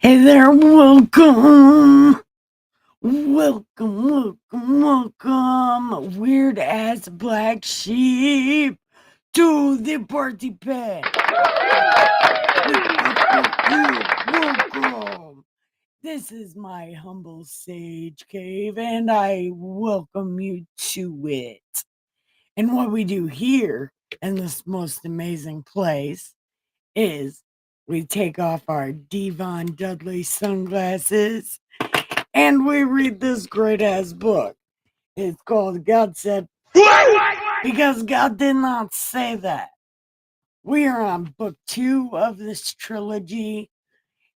Hey there, welcome. Welcome, weird ass black sheep to the party pit. Welcome. This is my humble sage cave, and I welcome you to it. And what we do here in this most amazing place is we take off our Devon Dudley sunglasses and we read this great ass book. It's called God Said, because God did not say that. We are on book 2 of this trilogy.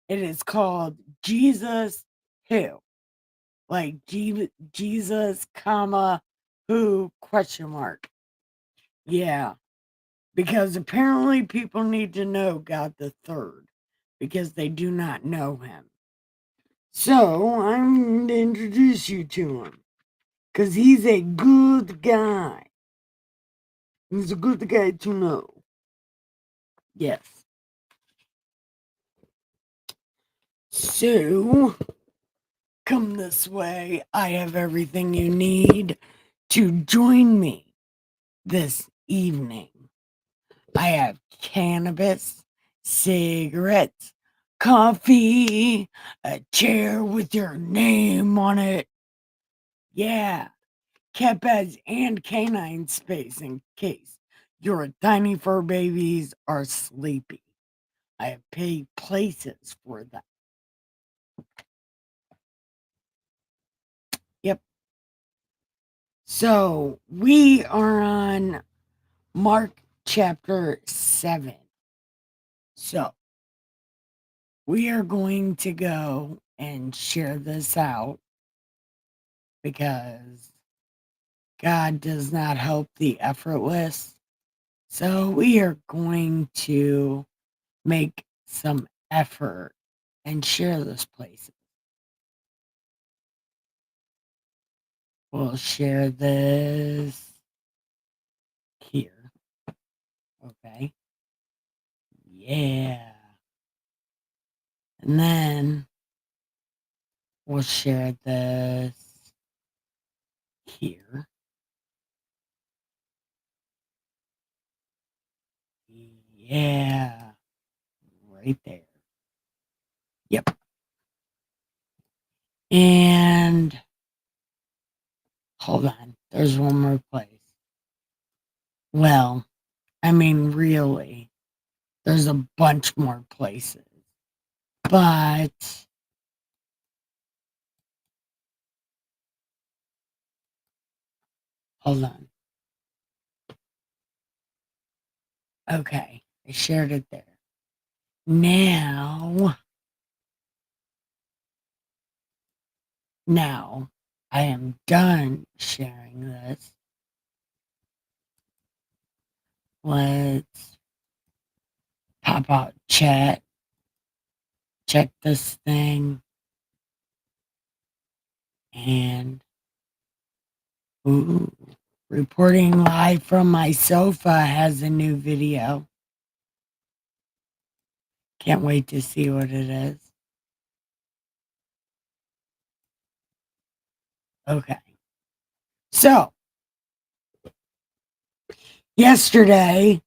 It is called Jesus Who, like Jesus, comma, who, question mark. Yeah, because apparently people need to know God the Third because they do not know him. So I'm going to introduce you to him because he's a good guy. He's a good guy to know. Yes. So come this way. I have everything you need to join me this evening. I have cannabis, cigarettes, coffee, a chair with your name on it. Yeah, cat beds and canine space in case your tiny fur babies are sleepy. I have paid places for them. Yep. So we are on Mark chapter 7. So we are going to go and share this out because God does not help the effortless. So we are going to make some effort and share this place. We'll share this here. Okay. Yeah. And then we'll share this here. Yeah. Right there. Yep. And hold on. There's one more place. Well, I mean, really, there's a bunch more places. But hold on. Okay. I shared it there. Now, I am done sharing this. Let's pop out chat. Check this thing. And ooh, reporting live from my sofa has a new video. Can't wait to see what it is. Okay. So, yesterday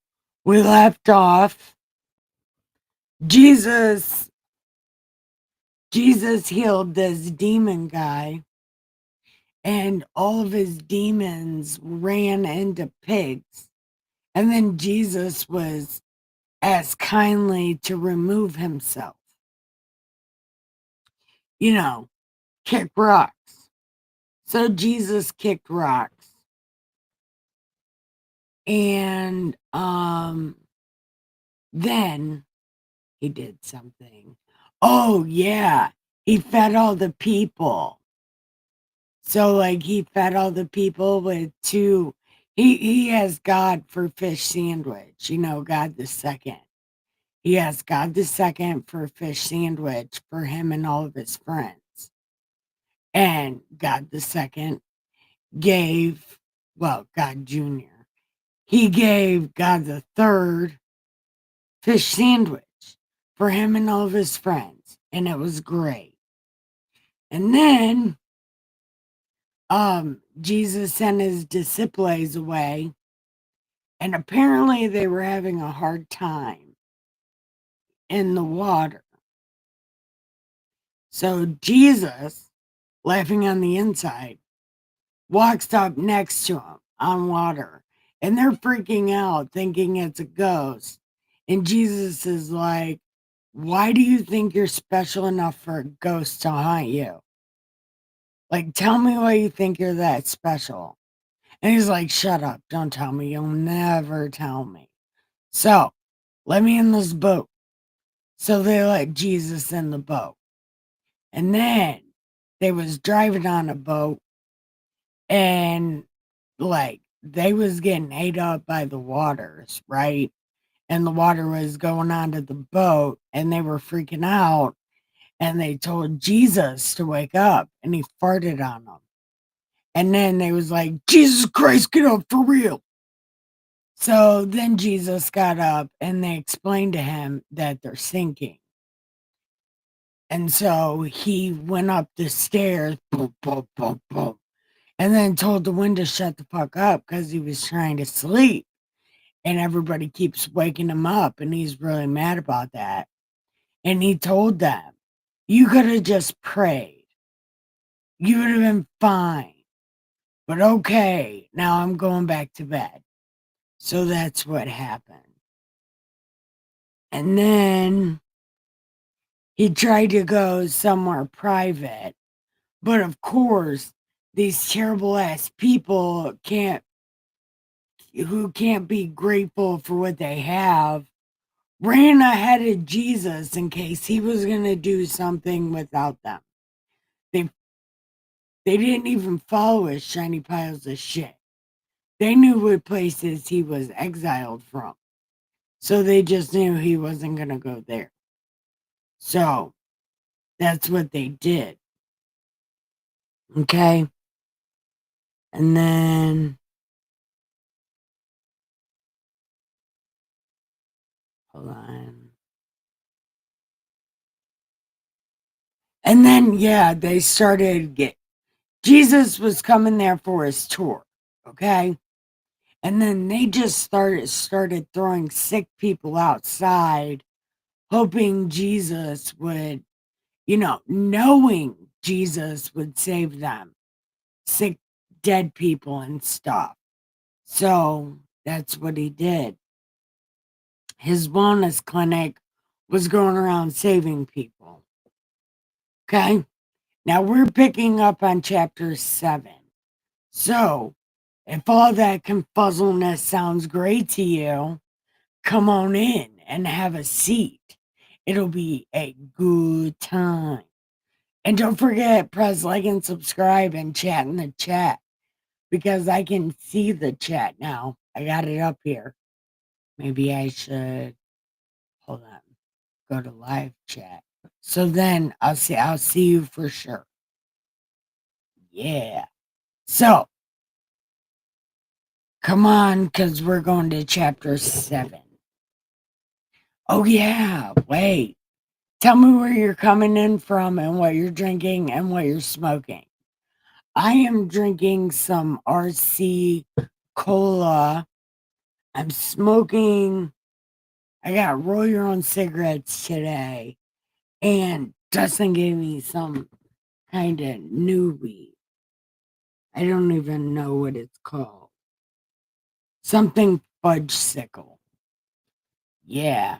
we left off. Jesus healed this demon guy, and all of his demons ran into pigs. And then Jesus was asked kindly to remove himself. You know, kick rocks. So Jesus kicked rocks. And then he did something. Oh yeah, he fed all the people. So like he fed all the people with two. He has God for fish sandwich. You know, God the second. He has God the second for fish sandwich for him and all of his friends. And God the second gave, well, God Jr. He gave God the third fish sandwich for him and all of his friends, and it was great. And then Jesus sent his disciples away, and apparently they were having a hard time in the water. So Jesus, laughing on the inside, walks up next to him on water, and they're freaking out thinking it's a ghost. And Jesus is like, why do you think you're special enough for a ghost to haunt you? Like, tell me why you think you're that special. And he's like, shut up. Don't tell me. You'll never tell me. So, let me in this boat. So they let Jesus in the boat. And then they was driving on a boat, and like they was getting ate up by the waters, right? And the water was going onto the boat, and they were freaking out, and they told Jesus to wake up, and he farted on them. And then they was like, Jesus Christ, get up for real. So then Jesus got up, and they explained to him that they're sinking. And so he went up the stairs, boom, boom, boom, boom, and then told the wind to shut the fuck up because he was trying to sleep. And everybody keeps waking him up, and he's really mad about that. And he told them, you could have just prayed. You would have been fine. But okay, now I'm going back to bed. So that's what happened. And then he tried to go somewhere private. But of course, these terrible ass people who can't be grateful for what they have, ran ahead of Jesus in case he was going to do something without them. They didn't even follow his shiny piles of shit. They knew what places he was exiled from. So they just knew he wasn't going to go there. So that's what they did. Okay. And then, hold on. And then, yeah, they started Jesus was coming there for his tour. Okay. And then they just started throwing sick people outside, hoping Jesus would, knowing Jesus would save them, sick, dead people and stuff. So that's what he did. His wellness clinic was going around saving people. Okay. Now we're picking up on chapter 7. So if all that confuzzleness sounds great to you, come on in and have a seat. It'll be a good time. And don't forget, press like and subscribe and chat in the chat because I can see the chat now. I got it up here. Maybe I should, hold on, go to live chat. So then I'll see you for sure. Yeah. So come on, because we're going to chapter 7. Oh yeah, wait. Tell me where you're coming in from and what you're drinking and what you're smoking. I am drinking some RC cola. I'm smoking. I got roll your own cigarettes today. And Dustin gave me some kind of new weed. I don't even know what it's called. Something fudge sickle. Yeah.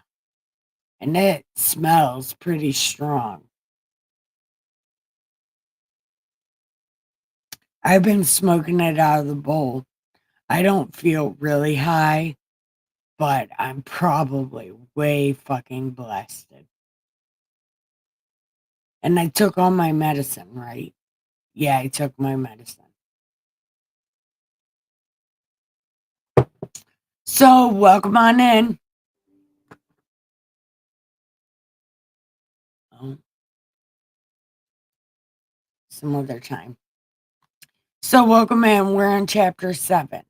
And it smells pretty strong. I've been smoking it out of the bowl. I don't feel really high, but I'm probably way fucking blasted. And I took all my medicine, right? Yeah, I took my medicine. So, welcome on in. Oh, some other time. So, welcome in. We're on chapter 7.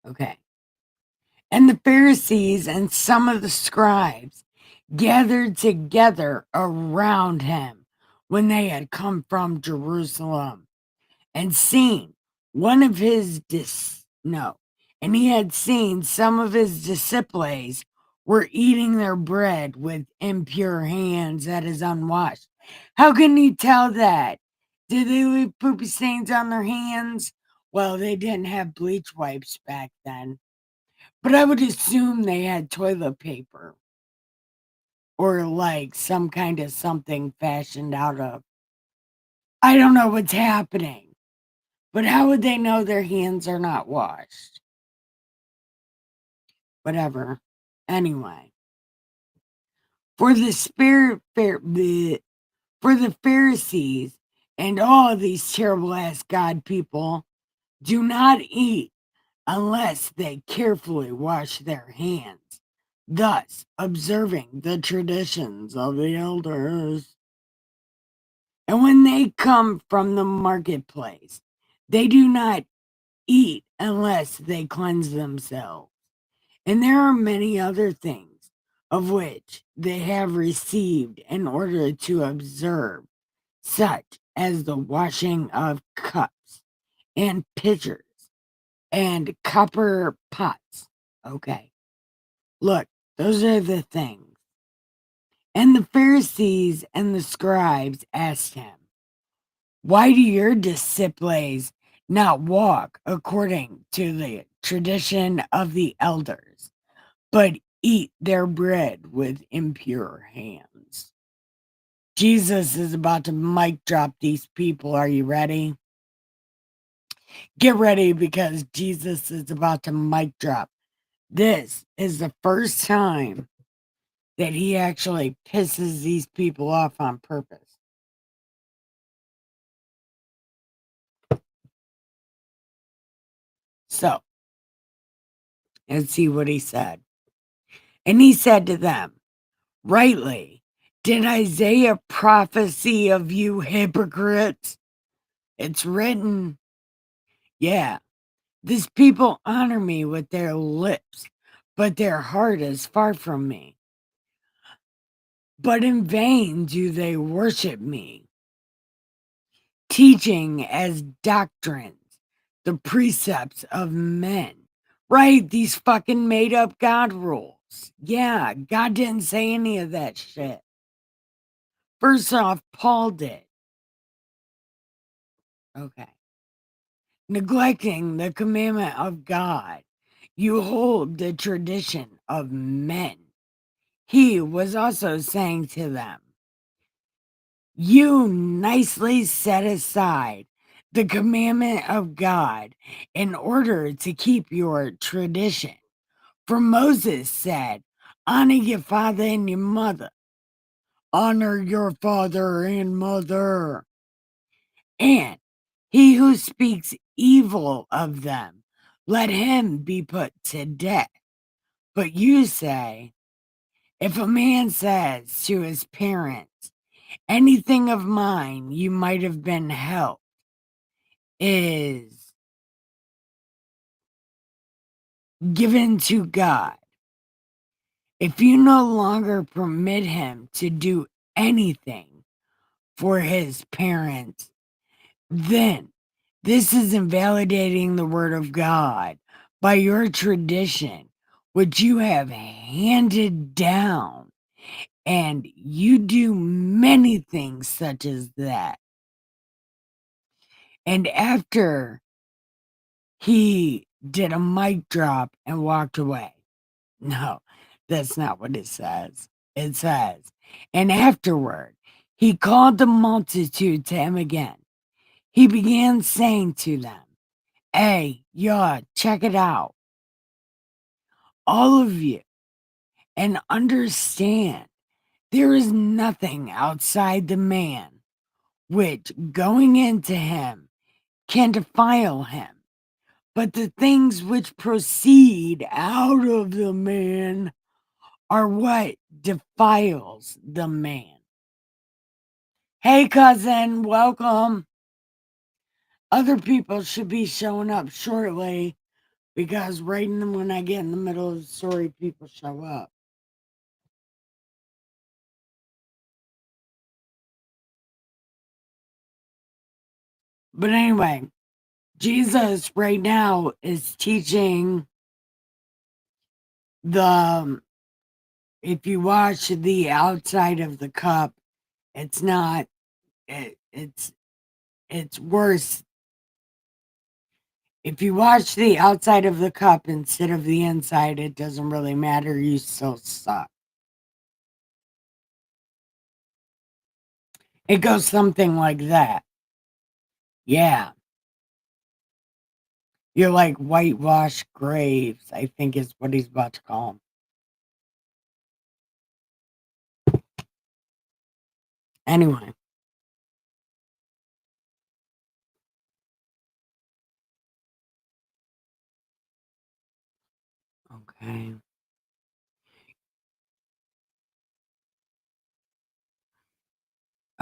Okay. And the Pharisees and some of the scribes gathered together around him when they had come from Jerusalem, and seen one of his and he had seen some of his disciples were eating their bread with impure hands that is unwashed. How can you tell that? Did they leave poopy stains on their hands? Well, they didn't have bleach wipes back then, but I would assume they had toilet paper or like some kind of something fashioned out of. I don't know what's happening, but how would they know their hands are not washed? Whatever. Anyway, for the for the Pharisees and all of these terrible ass God people do not eat unless they carefully wash their hands, thus observing the traditions of the elders. And when they come from the marketplace, they do not eat unless they cleanse themselves. And there are many other things of which they have received in order to observe, such as the washing of cups and pitchers and copper pots. Okay, look, those are the things. And the Pharisees and the scribes asked him, why do your disciples not walk according to the tradition of the elders, but eat their bread with impure hands? Jesus is about to mic drop these people. Are you ready? Get ready, because Jesus is about to mic drop. This is the first time that he actually pisses these people off on purpose. So, let's see what he said. And he said to them, rightly did Isaiah prophesy of you hypocrites. It's written, yeah, this people honor me with their lips, but their heart is far from me. But in vain do they worship me, teaching as doctrines the precepts of men. Right? These fucking made up God rules. Yeah, God didn't say any of that shit. First off, Paul did. Okay. Neglecting the commandment of God, you hold the tradition of men. He was also saying to them, you nicely set aside the commandment of God in order to keep your tradition. For Moses said, honor your father and your mother. Honor your father and mother. And he who speaks evil of them, let him be put to death. But you say, if a man says to his parents, anything of mine you might have been helped, is given to God. If you no longer permit him to do anything for his parents, then this is invalidating the word of God by your tradition, which you have handed down, and you do many things such as that. And after he did a mic drop and walked away. No, that's not what it says. It says, and afterward, he called the multitude to him again. He began saying to them, hey, y'all, check it out. All of you, and understand there is nothing outside the man which going into him can defile him, but the things which proceed out of the man are what defiles the man. Hey, cousin, welcome. Other people should be showing up shortly, because right when I get in the middle of the story, people show up. But anyway, Jesus right now is teaching the if you watch the outside of the cup, it's not it's worse. If you watch the outside of the cup instead of the inside, it doesn't really matter. You still suck. It goes something like that. Yeah. You're like whitewashed graves, I think is what he's about to call them. Anyway. Okay.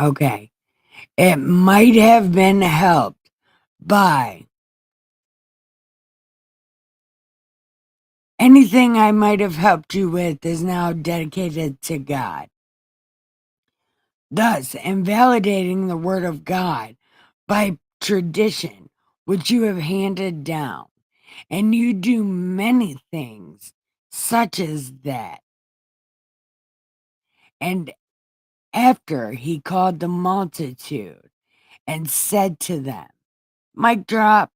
Okay. It might have been helped by anything I might have helped you with is now dedicated to God, thus invalidating the word of God by tradition which you have handed down, and you do many things such as that. And after he called the multitude and said to them, mic drop,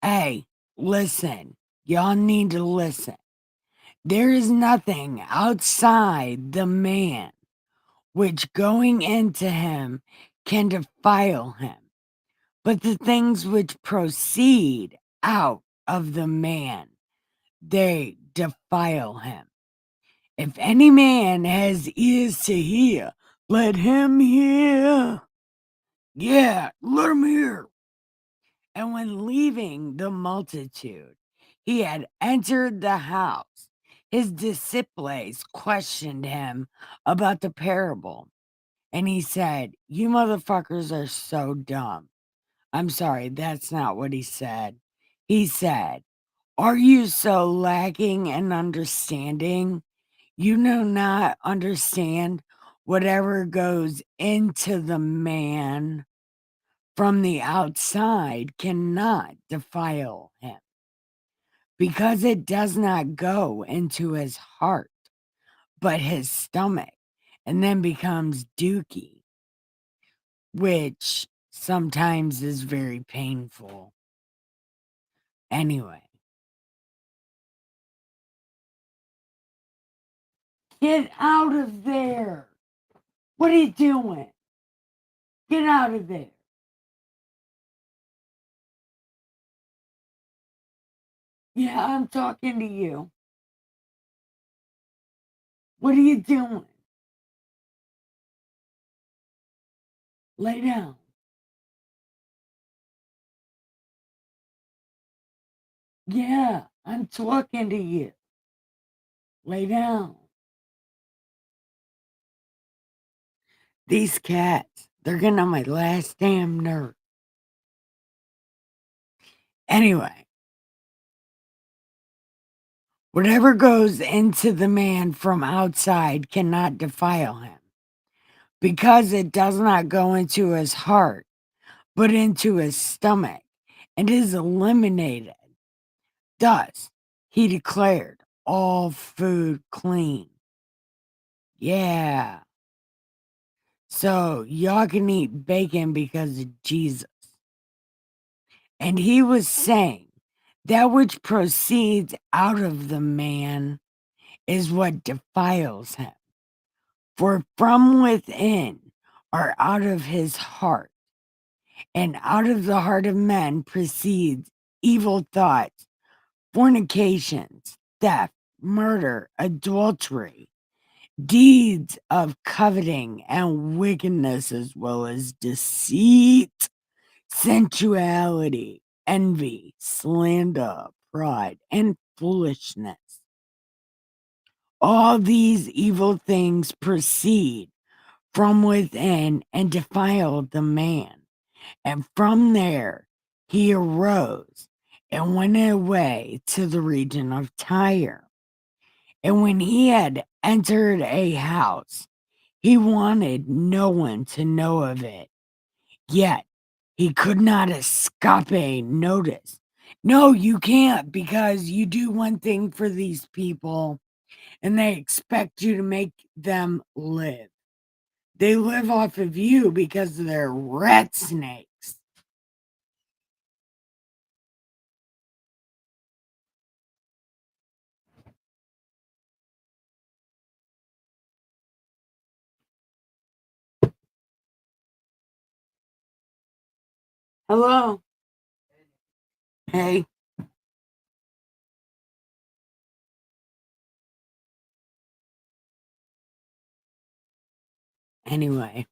hey, listen, y'all need to listen. There is nothing outside the man which going into him can defile him, but the things which proceed out of the man, they defile him. If any man has ears to hear, let him hear. Yeah, let him hear. And when leaving the multitude, he had entered the house. His disciples questioned him about the parable. And he said, you motherfuckers are so dumb. I'm sorry, that's not what he said. He said, are you so lacking in understanding? You do not understand whatever goes into the man from the outside cannot defile him, because it does not go into his heart, but his stomach, and then becomes dookie, which sometimes is very painful. Anyway, get out of there. What are you doing? Get out of there. Yeah, I'm talking to you. What are you doing? Lay down. Yeah, I'm talking to you. Lay down. These cats, they're getting on my last damn nerve. Anyway, whatever goes into the man from outside cannot defile him, because it does not go into his heart, but into his stomach, and is eliminated. Thus, he declared all food clean. Yeah. So y'all can eat bacon because of Jesus. And he was saying, that which proceeds out of the man is what defiles him. For from within, or out of his heart, and out of the heart of men proceeds evil thoughts, fornications, theft, murder, adultery, deeds of coveting and wickedness, as well as deceit, sensuality, envy, slander, pride, and foolishness. All these evil things proceed from within and defile the man. And from there he arose and went away to the region of Tyre. And when he had entered a house, he wanted no one to know of it. Yet He could not escape notice. No, you can't, because you do one thing for these people and they expect you to make them live. They live off of you because they're rat snakes. Hello. Hey. Anyway.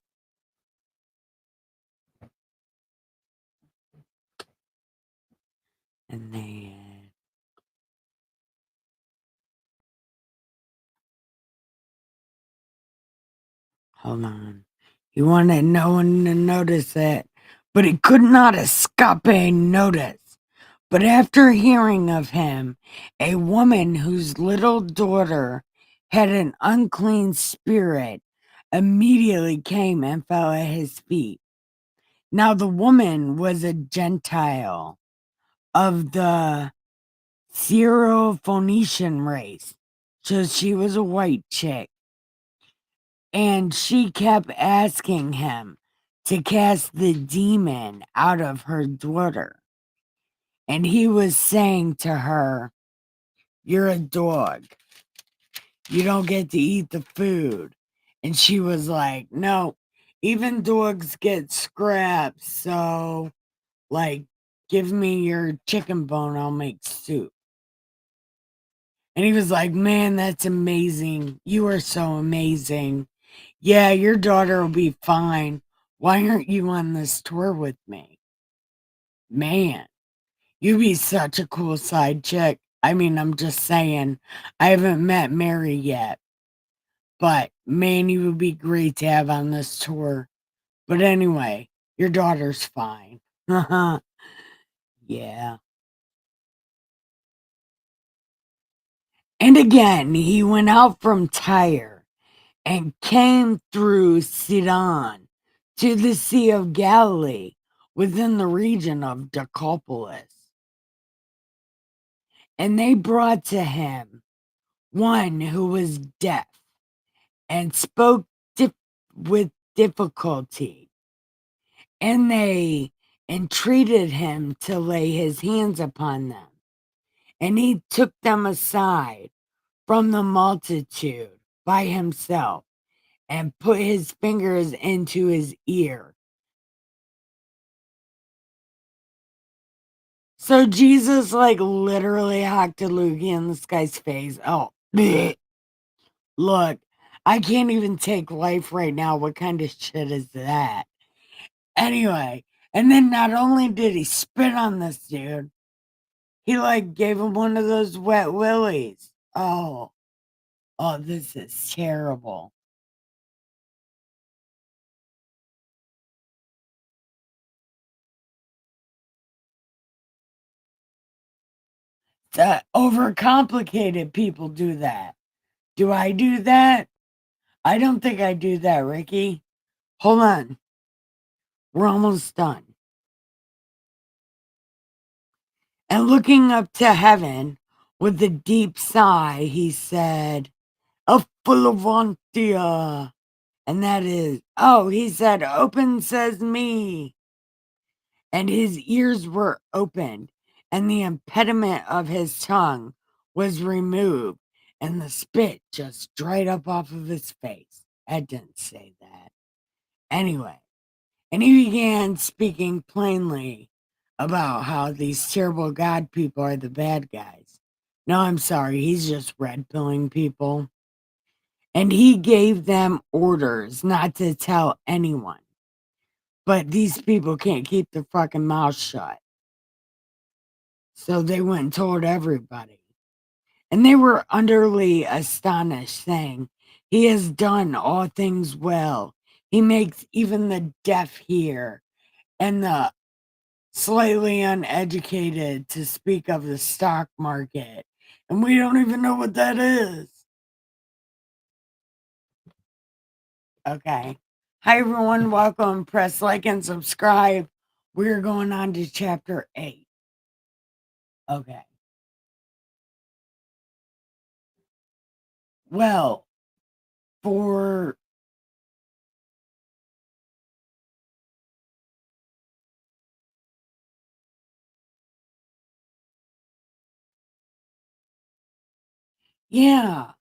And then, hold on. He wanted no one to notice it, but he could not escape notice. But after hearing of him, a woman whose little daughter had an unclean spirit immediately came and fell at his feet. Now the woman was a Gentile of the Syrophoenician race, so she was a white chick. And she kept asking him to cast the demon out of her daughter. And he was saying to her, "You're a dog. You don't get to eat the food." And she was like, "No, even dogs get scraps. So, like, give me your chicken bone. I'll make soup." And he was like, "Man, that's amazing. You are so amazing. Yeah, your daughter will be fine. Why aren't you on this tour with me?" Man, you'd be such a cool side chick. I mean, I'm just saying, I haven't met Mary yet, but man, you would be great to have on this tour. But anyway, your daughter's fine. Yeah. And again, he went out from Tyre and came through Sidon to the Sea of Galilee within the region of Decapolis. And they brought to him one who was deaf and spoke with difficulty. And they entreated him to lay his hands upon them. And he took them aside from the multitude by himself and put his fingers into his ear. So Jesus, like, literally hacked a loogie in this guy's face. Oh, bleh. Look, I can't even take life right now. What kind of shit is that? Anyway, and then not only did he spit on this dude, he, like, gave him one of those wet willies. Oh, this is terrible. Overcomplicated people do that. Do I do that? I don't think I do that, Ricky. Hold on. We're almost done. And looking up to heaven with a deep sigh, he said, "Affluentia." And that is, oh, he said, "Open says me." And his ears were opened, and the impediment of his tongue was removed, and the spit just dried up off of his face. I didn't say that. Anyway, and he began speaking plainly about how these terrible God people are the bad guys. No, I'm sorry, he's just red pilling people. And he gave them orders not to tell anyone. But these people can't keep their fucking mouths shut. So they went and told everybody. And they were utterly astonished, saying, "He has done all things well. He makes even the deaf hear and the slightly uneducated to speak of the stock market. And we don't even know what that is." Okay. Hi, everyone. Welcome. Press like and subscribe. We're going on to chapter 8. Okay. Well, for yeah,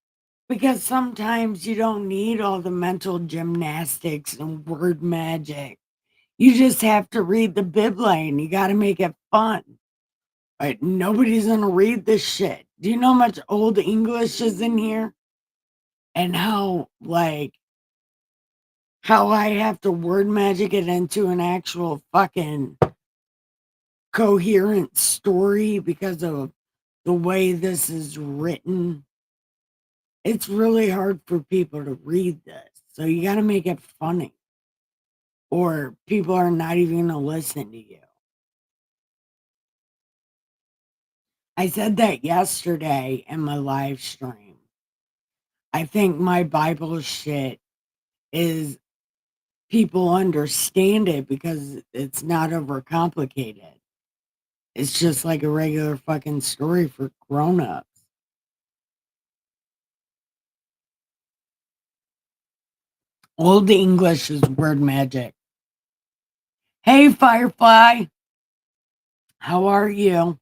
because sometimes you don't need all the mental gymnastics and word magic. You just have to read the Bibline. You got to make it fun. Right? Nobody's going to read this shit. Do you know how much old English is in here? And how I have to word magic it into an actual fucking coherent story because of the way this is written. It's really hard for people to read this. So you got to make it funny, or people are not even going to listen to you. I said that yesterday in my live stream. I think my Bible shit is people understand it because it's not overcomplicated. It's just like a regular fucking story for grown-ups. Old English is word magic. Hey, Firefly. How are you?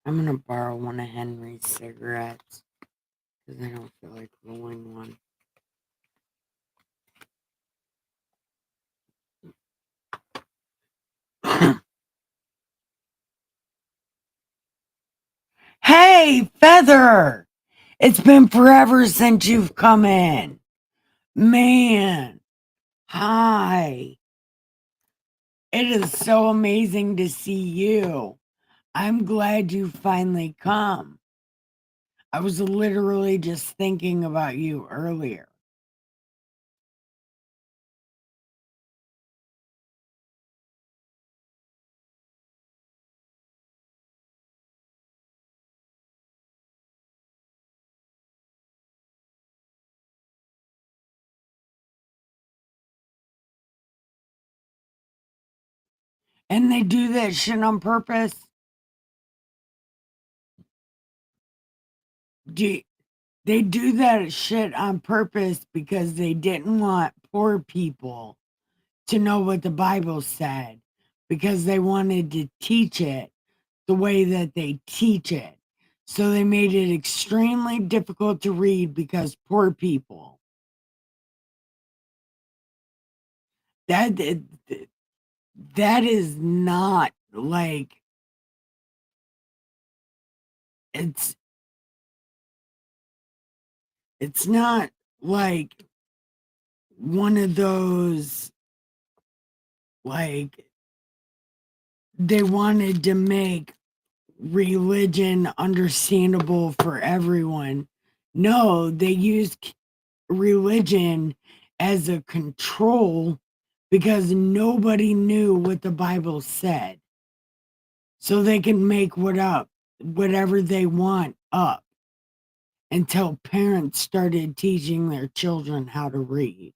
I'm going to borrow one of Henry's cigarettes because I don't feel like rolling one. Hey, Feather. It's been forever since you've come in. Man. Hi. It is so amazing to see you. I'm glad you finally come. I was literally just thinking about you earlier. And they do that shit on purpose. Do They do that shit on purpose because they didn't want poor people to know what the Bible said because they wanted to teach it the way that they teach it. So they made it extremely difficult to read because poor people. That that is not like it's it's not like one of those like they wanted to make religion understandable for everyone. No, they used religion as a control because nobody knew what the Bible said. So they can make whatever they want up until parents started teaching their children how to read.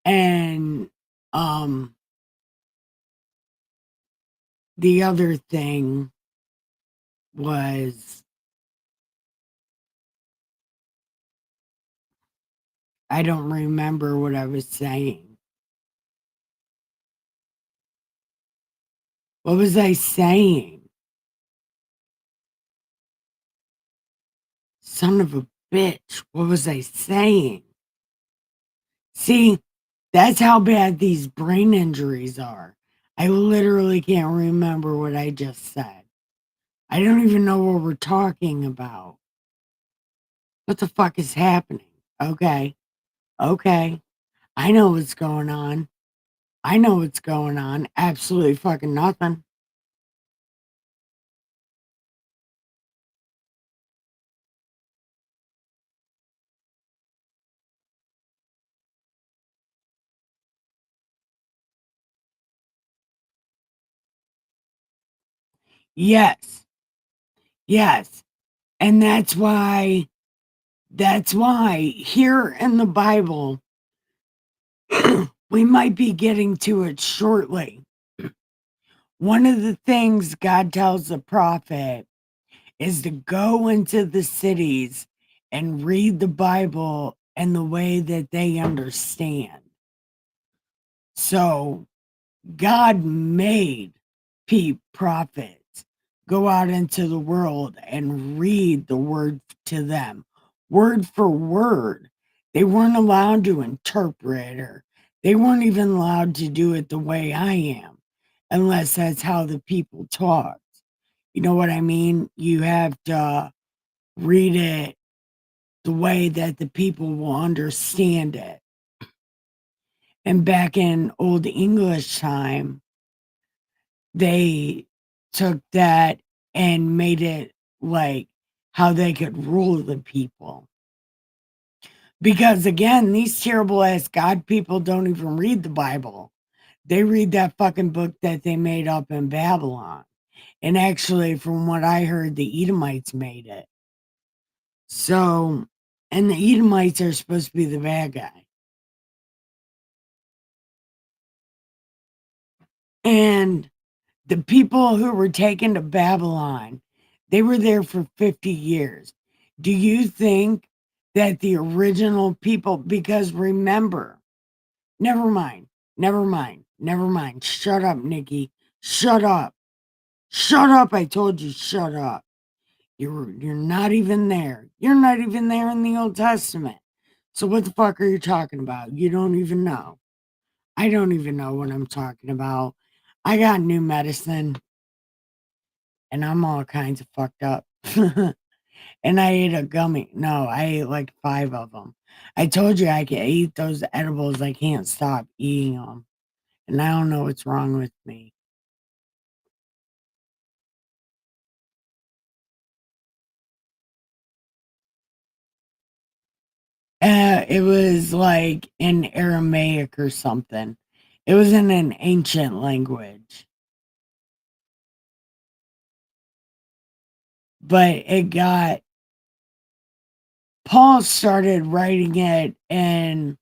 And um the other thing was I don't remember what I was saying. What was I saying? Son of a bitch. What was I saying? See, that's how bad these brain injuries are. I literally can't remember what I just said. I don't even know what we're talking about. What the fuck is happening? Okay. Okay. I know what's going on. I know what's going on. Absolutely fucking nothing. Yes. Yes. And that's why here in the Bible, we might be getting to it shortly. One of the things God tells the prophet is to go into the cities and read the Bible in the way that they understand. So God made prophets go out into the world and read the word to them, word for word. They weren't allowed to interpret, or they weren't even allowed to do it the way I am, unless that's how the people talked. You know what I mean? You have to read it the way that the people will understand it. And back in Old English time, they took that and made it like how they could rule the people. Because again, these terrible ass God people don't even read the Bible. They read that fucking book that they made up in Babylon. And actually, from what I heard, the Edomites made it. So, and the Edomites are supposed to be the bad guy. And the people who were taken to Babylon, they were there for 50 years. Do you think that the original people, because remember, never mind, never mind, never mind. Shut up, Nikki. Shut up. Shut up. I told you, shut up. You're not even there. You're not even there in the Old Testament. So what the fuck are you talking about? You don't even know. I don't even know what I'm talking about. I got new medicine and I'm all kinds of fucked up. And I ate a gummy. No, I ate like 5 of them. I told you I could eat those edibles. I can't stop eating them. And I don't know what's wrong with me. It was like in Aramaic or something. It was in an ancient language. But it got Paul started writing it in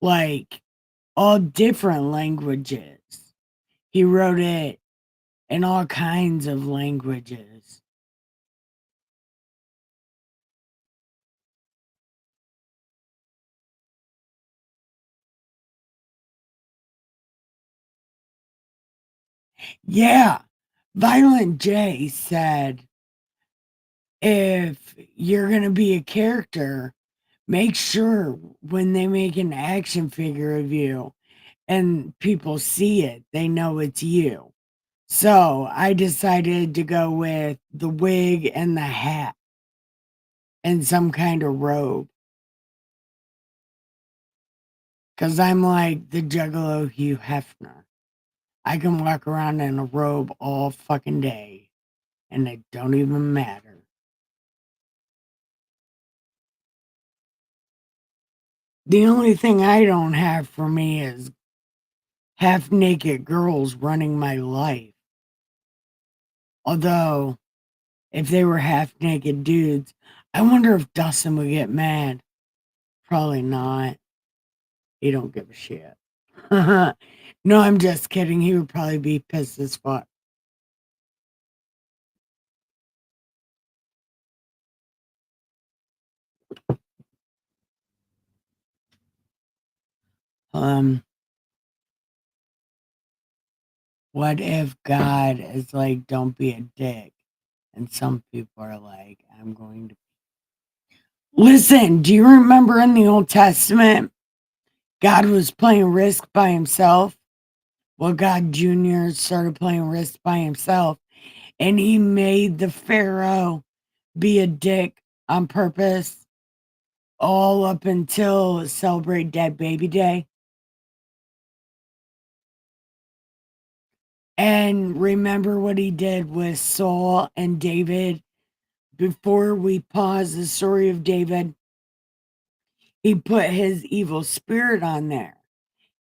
like all different languages. He wrote it in all kinds of languages. Yeah. Violent J said, if you're going to be a character, make sure when they make an action figure of you and people see it, they know it's you. So I decided to go with the wig and the hat and some kind of robe. Because I'm like the Juggalo Hugh Hefner. I can walk around in a robe all fucking day and it don't even matter. The only thing I don't have for me is half naked girls running my life. Although, if they were half naked dudes, I wonder if Dustin would get mad. Probably not. He don't give a shit. No, I'm just kidding. He would probably be pissed as fuck. Um, what if God is like, don't be a dick? And some people are like, I'm going to. Listen, do you remember in the Old Testament, God was playing Risk by himself? Well, God Jr. started playing Risk by himself, and he made the Pharaoh be a dick on purpose all up until Celebrate Dead Baby Day. And remember what he did with Saul and David. Before we pause the story of David, he put his evil spirit on there.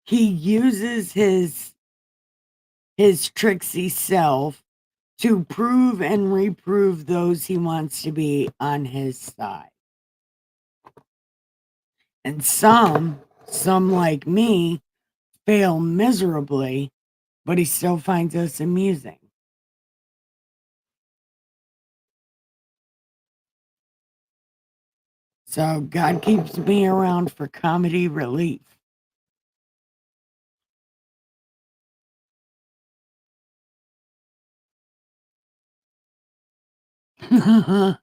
He uses his tricksy self to prove and reprove those he wants to be on his side. And some like me, fail miserably, but he still finds us amusing. So God keeps me around for comedy relief. Oh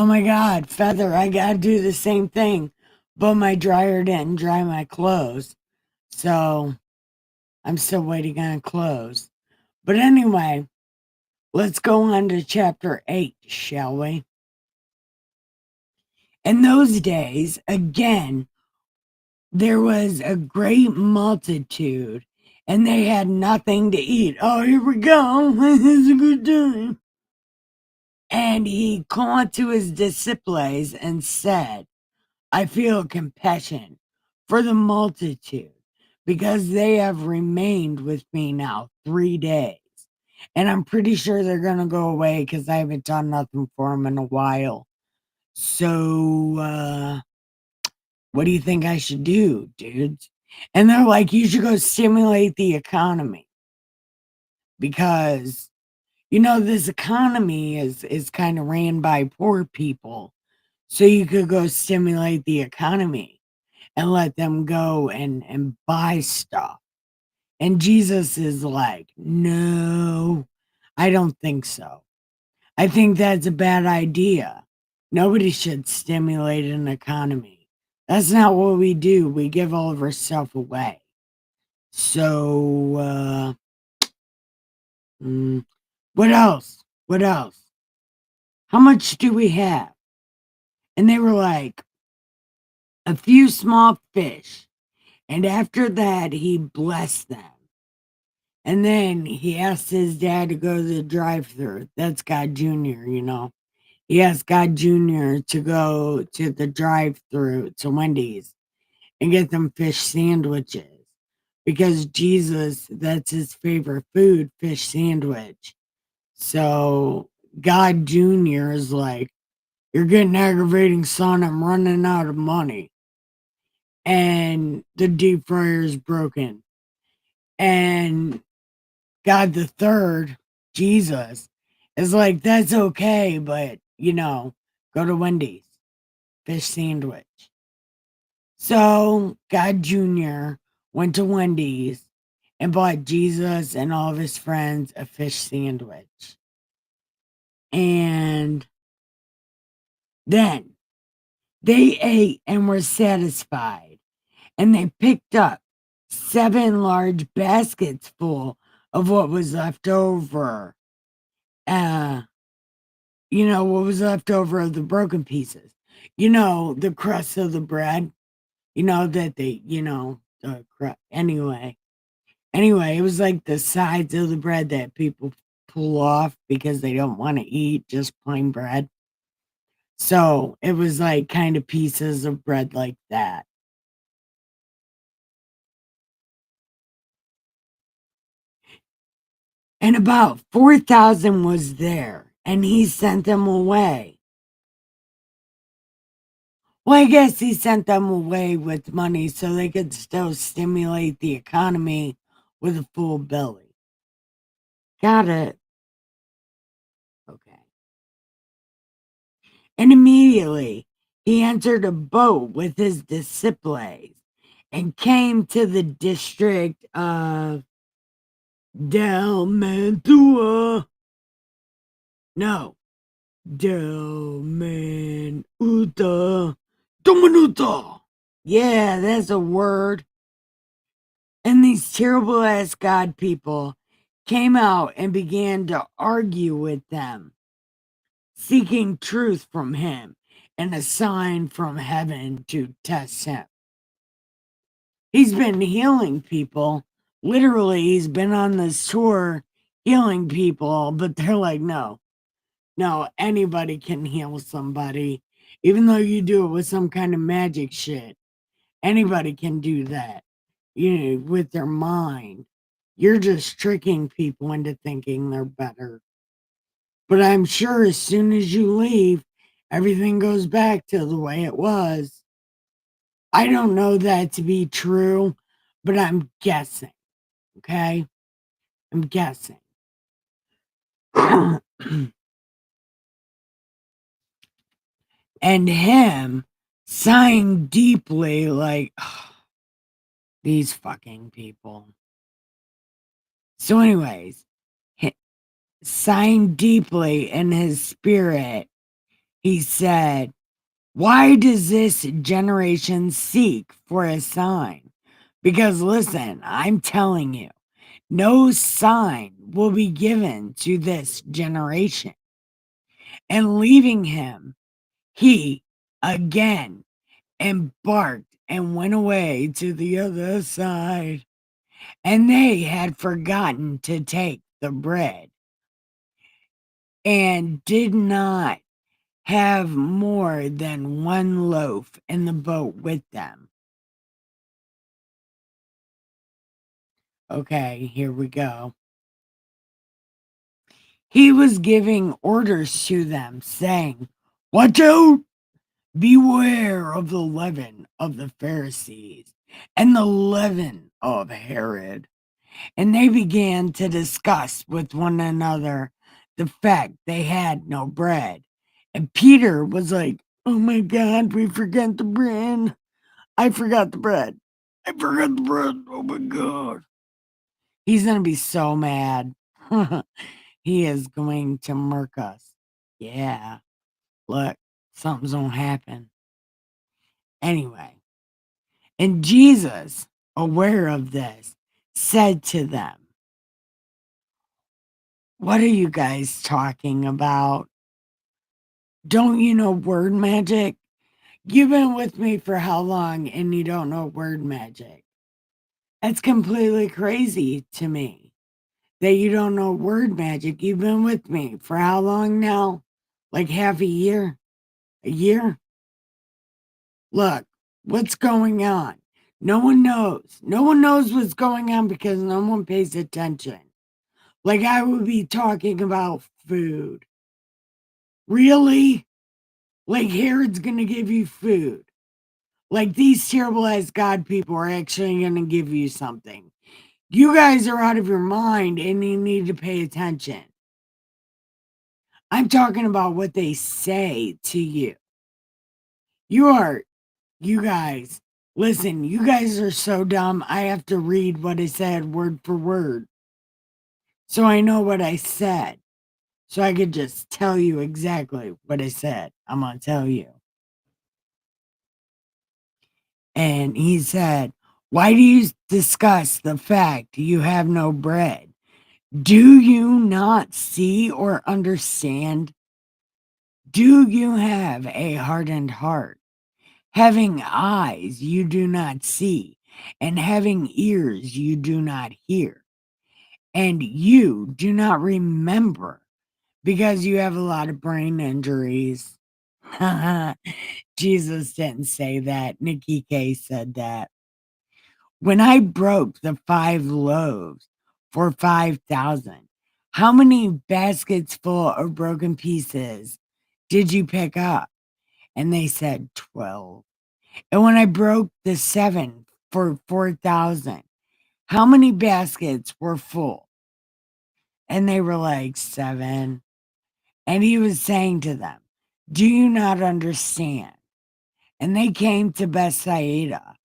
my God, Feather, I gotta do the same thing, but my dryer didn't dry my clothes. So I'm still waiting on clothes. But anyway, let's go on to chapter 8, shall we? In those days, again, there was a great multitude, and they had nothing to eat. Oh, here we go. It's a good time. And he called to his disciples and said, I feel compassion for the multitude because they have remained with me now 3 days. And I'm pretty sure they're going to go away because I haven't done nothing for them in a while. So, what do you think I should do, dudes? And they're like, you should go stimulate the economy because, this economy is kind of ran by poor people. So you could go stimulate the economy and let them go and buy stuff. And Jesus is like, no, I don't think so. I think that's a bad idea. Nobody should stimulate an economy. That's not what we do. We give all of our stuff away. So, what else? What else? How much do we have? And they were like, a few small fish. And after that, he blessed them. And then he asked his dad to go to the drive thru. That's God Jr. He asked God Jr. to go to the drive thru to Wendy's and get them fish sandwiches because Jesus, that's his favorite food, fish sandwich. So God Jr. is like, you're getting aggravating, son. I'm running out of money. And the deep fryer is broken. And God the third, Jesus, is like, that's okay, but go to Wendy's, fish sandwich. So God Jr. went to Wendy's and bought Jesus and all of his friends a fish sandwich. And then they ate and were satisfied. And they picked up 7 large baskets full of what was left over. What was left over of the broken pieces. The crust of the bread, that they, the crust. Anyway, it was like the sides of the bread that people pull off because they don't want to eat just plain bread. So it was like kind of pieces of bread like that. And about 4,000 was there, and he sent them away. Well, I guess he sent them away with money so they could still stimulate the economy with a full belly. Got it. Okay. And immediately he entered a boat with his disciples and came to the district of Dalmantua. No, Dalmanuta. Dominuta. Yeah, that's a word. And these terrible ass God people came out and began to argue with them, seeking truth from him and a sign from heaven to test him. He's been healing people. Literally, he's been on this tour healing people, but they're like, no, anybody can heal somebody, even though you do it with some kind of magic shit. Anybody can do that. with their mind. You're just tricking people into thinking they're better. But I'm sure as soon as you leave, everything goes back to the way it was. I don't know that to be true, but I'm guessing. Okay? I'm guessing. And him sighing deeply, like, these fucking people. So, anyways, sighing deeply in his spirit, he said, "Why does this generation seek for a sign? Because listen, I'm telling you, no sign will be given to this generation." And leaving him, he again embarked and went away to the other side. And they had forgotten to take the bread and did not have more than one loaf in the boat with them. Okay, here we go. He was giving orders to them, saying, "Watch out! Beware of the leaven of the Pharisees and the leaven of Herod." And they began to discuss with one another the fact they had no bread. And Peter was like, "Oh my God, we forgot the bread. I forgot the bread. I forgot the bread. Oh my God." He's going to be so mad. He is going to murk us. Yeah. Look, something's going to happen. Anyway, and Jesus, aware of this, said to them, "What are you guys talking about? Don't you know word magic? You've been with me for how long and you don't know word magic? That's completely crazy to me that you don't know word magic. You've been with me for how long now? Like half a year? A year? Look, what's going on? No one knows. No one knows what's going on because no one pays attention. Like I would be talking about food. Really? Like Herod's gonna give you food. Like these terrible ass God people are actually gonna give you something. You guys are out of your mind and you need to pay attention. I'm talking about what they say to you. You guys, listen, you guys are so dumb. I have to read what I said word for word. So I know what I said. So I could just tell you exactly what I said. I'm going to tell you. And he said, "Why do you discuss the fact you have no bread? Do you not see or understand? Do you have a hardened heart? Having eyes you do not see, and having ears you do not hear, and you do not remember because you have a lot of brain injuries." Jesus didn't say that. Nikki K said that. "When I broke the 5 loaves for 5,000, how many baskets full of broken pieces did you pick up?" And they said 12. "And when I broke the 7 for 4,000, how many baskets were full?" And they were like 7. And he was saying to them, "Do you not understand?" And they came to Bethsaida,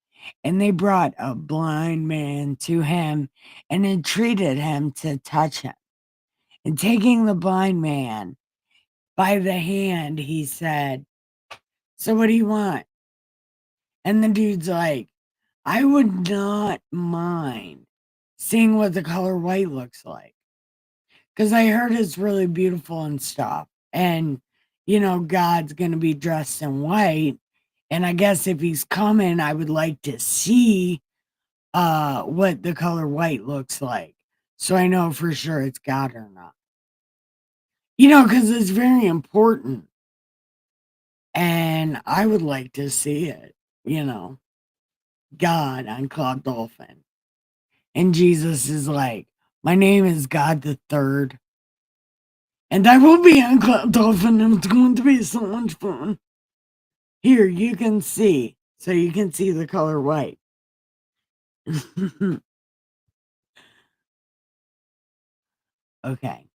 and they brought a blind man to him and entreated him to touch him. And taking the blind man by the hand, he said, "So what do you want?" And the dude's like, "I would not mind seeing what the color white looks like. Because I heard it's really beautiful and stuff. And, God's going to be dressed in white. And I guess if he's coming, I would like to see what the color white looks like. So I know for sure it's God or not. Because it's very important. And I would like to see it, you know. God on Cloud Dolphin. And Jesus is like, my name is God the Third. And I will be on Cloud Dolphin, and it's going to be so much fun. Here, you can see. So you can see the color white. Okay.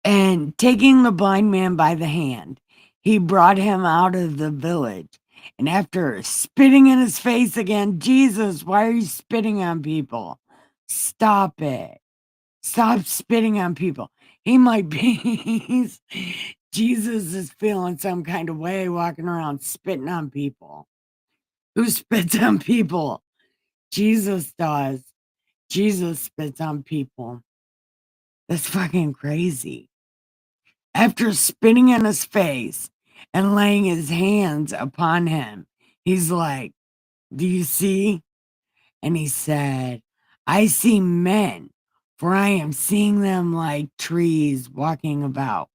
And taking the blind man by the hand, he brought him out of the village. And after spitting in his face again, Jesus, why are you spitting on people? Stop it. Stop spitting on people. He might be, Jesus is feeling some kind of way walking around spitting on people. Who spits on people? Jesus does. Jesus spits on people. That's fucking crazy. After spitting in his face and laying his hands upon him, he's like, do you see? And he said, I see men, for I am seeing them like trees walking about.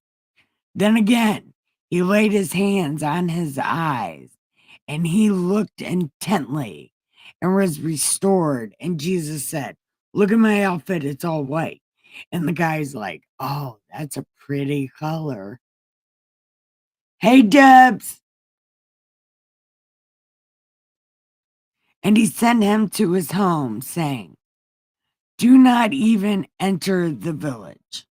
Then again, he laid his hands on his eyes, and he looked intently and was restored. And Jesus said, look at my outfit, it's all white. And the guy's like, oh, that's a pretty color. Hey, Debs. And he sent him to his home, saying, do not even enter the village.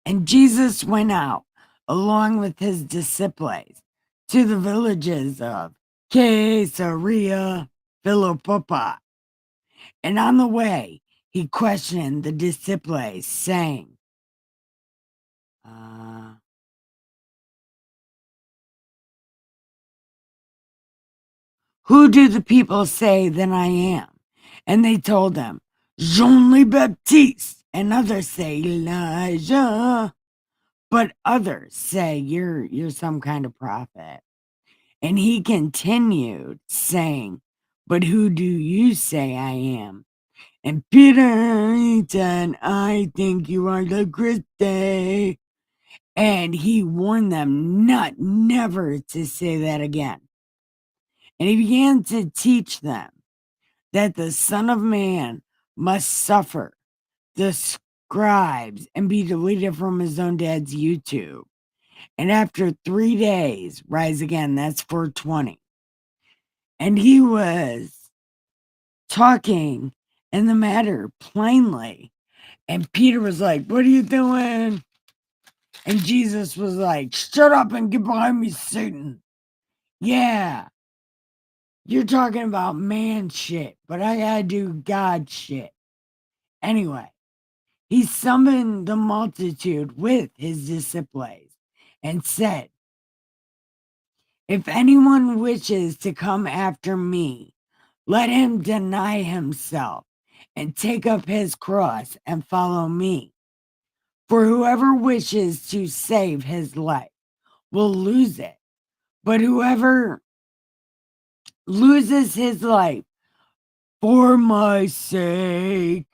And Jesus went out along with his disciples to the villages of Caesarea Philippi. And on the way, he questioned the disciples, saying, who do the people say that I am? And they told him, Jean le Baptiste. And others say, Elijah. But others say, you're some kind of prophet. And he continued, saying, but who do you say I am? And Peter said, I think you are the Christ. And he warned them never to say that again. And he began to teach them that the Son of Man must suffer the scribes and be deleted from his own dad's YouTube. And after 3 days, rise again. That's 420. And he was talking in the matter plainly. And Peter was like, what are you doing? And Jesus was like, shut up and get behind me, Satan. Yeah, you're talking about man shit, but I gotta do God shit. Anyway, he summoned the multitude with his disciples and said, if anyone wishes to come after me, let him deny himself and take up his cross and follow me. For whoever wishes to save his life will lose it. But whoever loses his life for my sake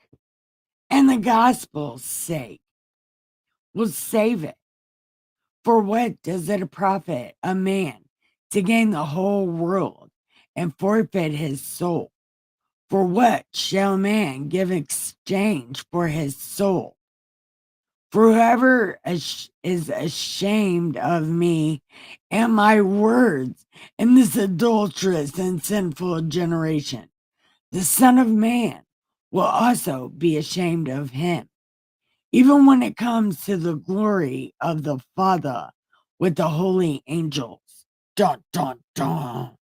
and the gospel's sake will save it. For what does it profit a man to gain the whole world and forfeit his soul? For what shall a man give exchange for his soul? For whoever is ashamed of me and my words in this adulterous and sinful generation, the Son of Man will also be ashamed of him, even when it comes to the glory of the Father with the holy angels. Dun, dun, dun.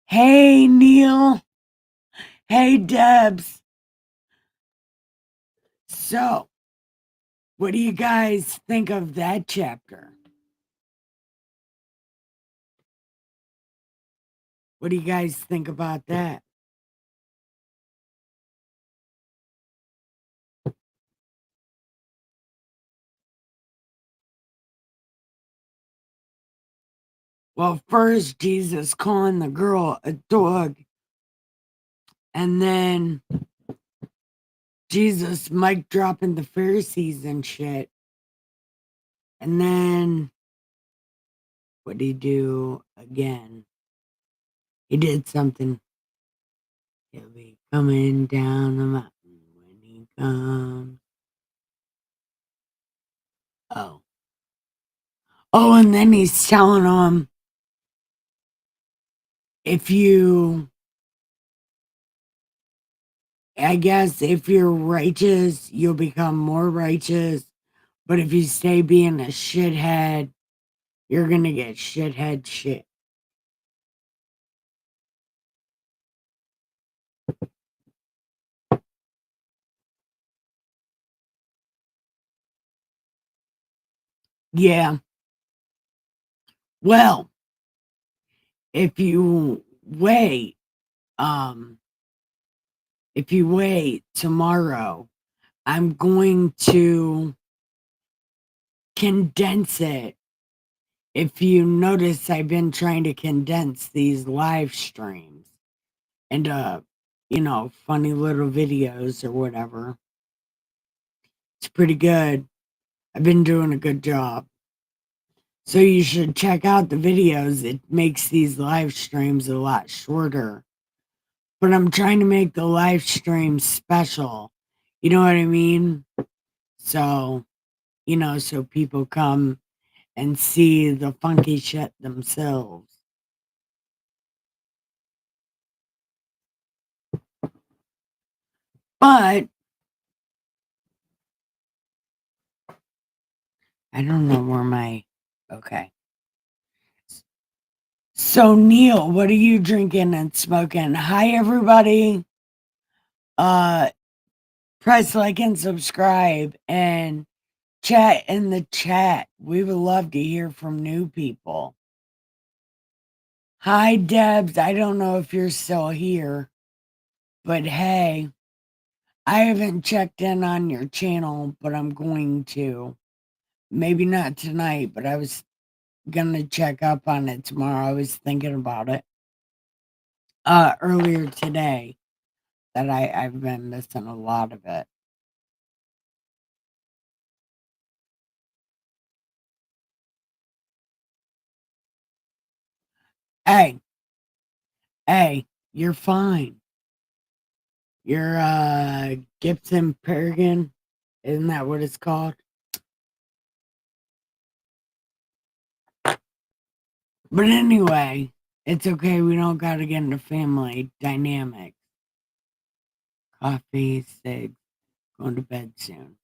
Hey, Neil. Hey, Debs. So, what do you guys think of that chapter? What do you guys think about that? Well, first, Jesus calling the girl a dog, and then Jesus mic dropping the Pharisees and shit. And then What'd he do again? He did something. He'll be coming down the mountain when he comes. Oh. Oh, and then he's telling them if you, I guess, if you're righteous, you'll become more righteous. But if you stay being a shithead, you're going to get shithead shit. Yeah. Well, if you wait, um, if you wait tomorrow, I'm going to condense it. If you notice, I've been trying to condense these live streams into, funny little videos or whatever. It's pretty good. I've been doing a good job. So you should check out the videos. It makes these live streams a lot shorter. But I'm trying to make the live stream special. You know what I mean? So, so people come and see the funky shit themselves. But I don't know where okay. So Neil, what are you drinking and smoking? Hi everybody. Uh Press like and subscribe and chat in the chat. We would love to hear from new people. Hi Debs, I don't know if you're still here, but hey, I haven't checked in on your channel, but I'm going to. Maybe not tonight, but I was gonna check up on it tomorrow. I was thinking about it earlier today that I've been missing a lot of it. Hey, hey, you're fine. You're Gibson Paragon, isn't that what it's called? But anyway, it's okay. We don't gotta get into family dynamics. Coffee, cigs, going to bed soon.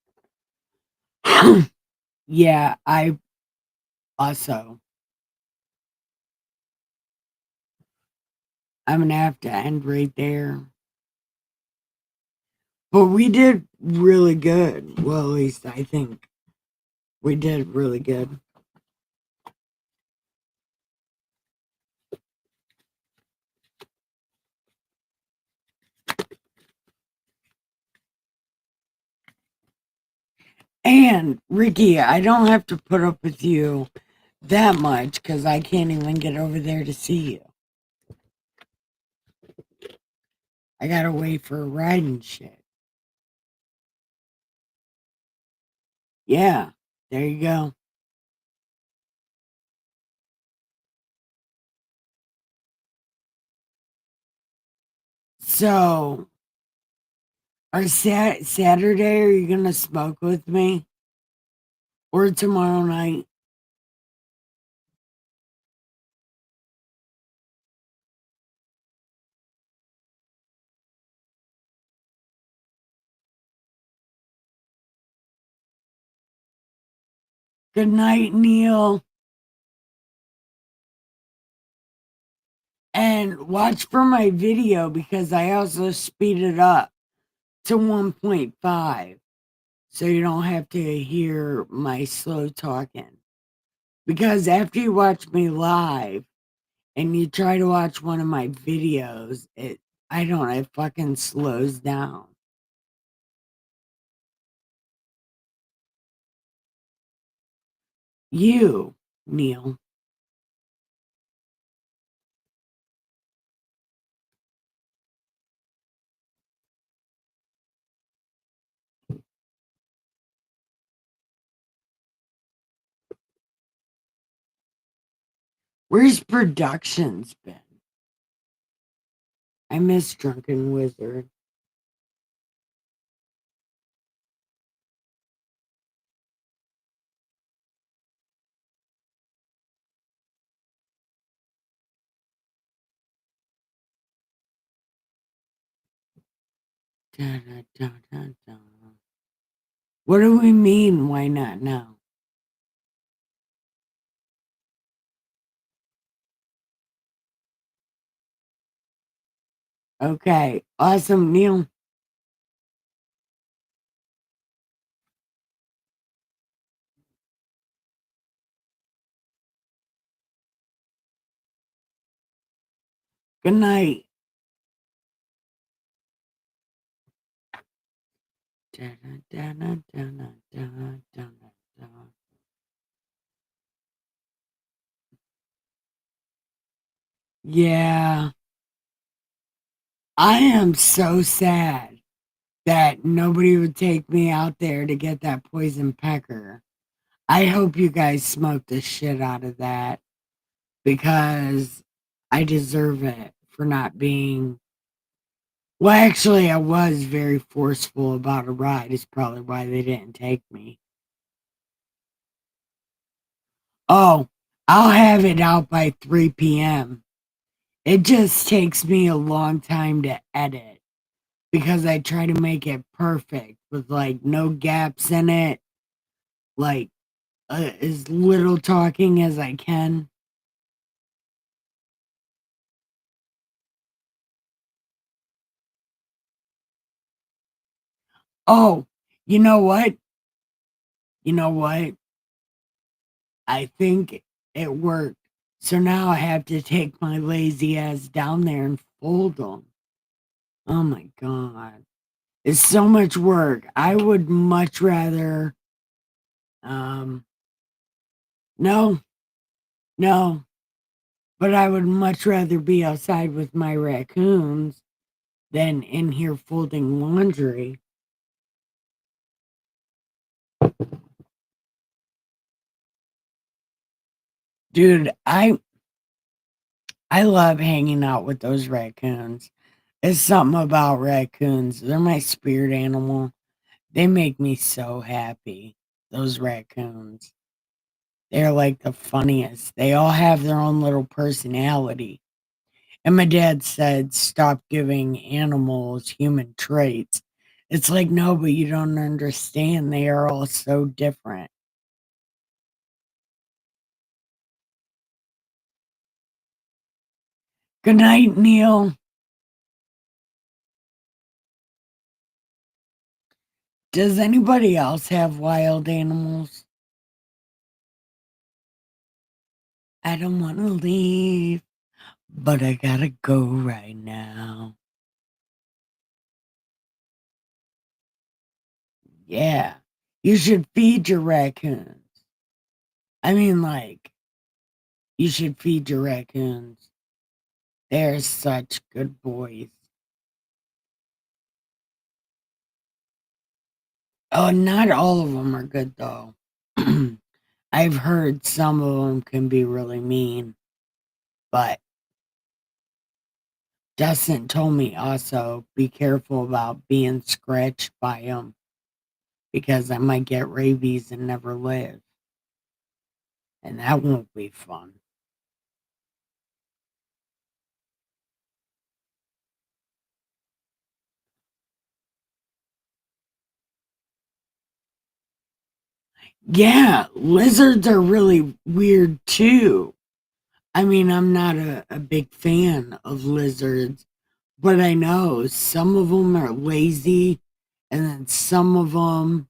Yeah, I also. I'm gonna have to end right there. But we did really good. Well, at least I think we did really good. And Ricky, I don't have to put up with you that much because I can't even get over there to see you. I gotta wait for a ride and shit. Yeah, there you go. So, Saturday, are you gonna smoke with me? Or tomorrow night? Good night, Neil. And watch for my video because I also speed it up to 1.5 so you don't have to hear my slow talking. Because after you watch me live and you try to watch one of my videos, it fucking slows down. You, Neil. Where's productions been? I miss Drunken Wizard. Da, da, da, da, da. What do we mean? Why not now? Okay, awesome, Neil. Good night. Da, da, da, da, da, da, da, da. Yeah, I am so sad that nobody would take me out there to get that poison pecker. I hope you guys smoke the shit out of that because I deserve it for not being. Well, actually, I was very forceful about a ride. Is probably why they didn't take me. Oh, I'll have it out by 3 p.m. It just takes me a long time to edit because I try to make it perfect with like no gaps in it, like as little talking as I can. Oh, you know what? You know what? I think it worked. So now I have to take my lazy ass down there and fold them. Oh my God. It's so much work. I would much rather, um, no, no, but I would much rather be outside with my raccoons than in here folding laundry. Dude, I love hanging out with those raccoons. It's something about raccoons. They're my spirit animal. They make me so happy. Those raccoons. They're like the funniest. They all have their own little personality. And my dad said, stop giving animals human traits. It's like, no, but you don't understand. They are all so different. Good night, Neil. Does anybody else have wild animals? I don't want to leave, but I gotta go right now. Yeah, you should feed your raccoons. I mean, like, you should feed your raccoons. They're such good boys. Oh, not all of them are good, though. I've heard some of them can be really mean, but Dustin told me also be careful about being scratched by them because I might get rabies and never live, and that won't be fun. Yeah, lizards are really weird too. I mean, I'm not a big fan of lizards, but I know some of them are lazy, and then some of them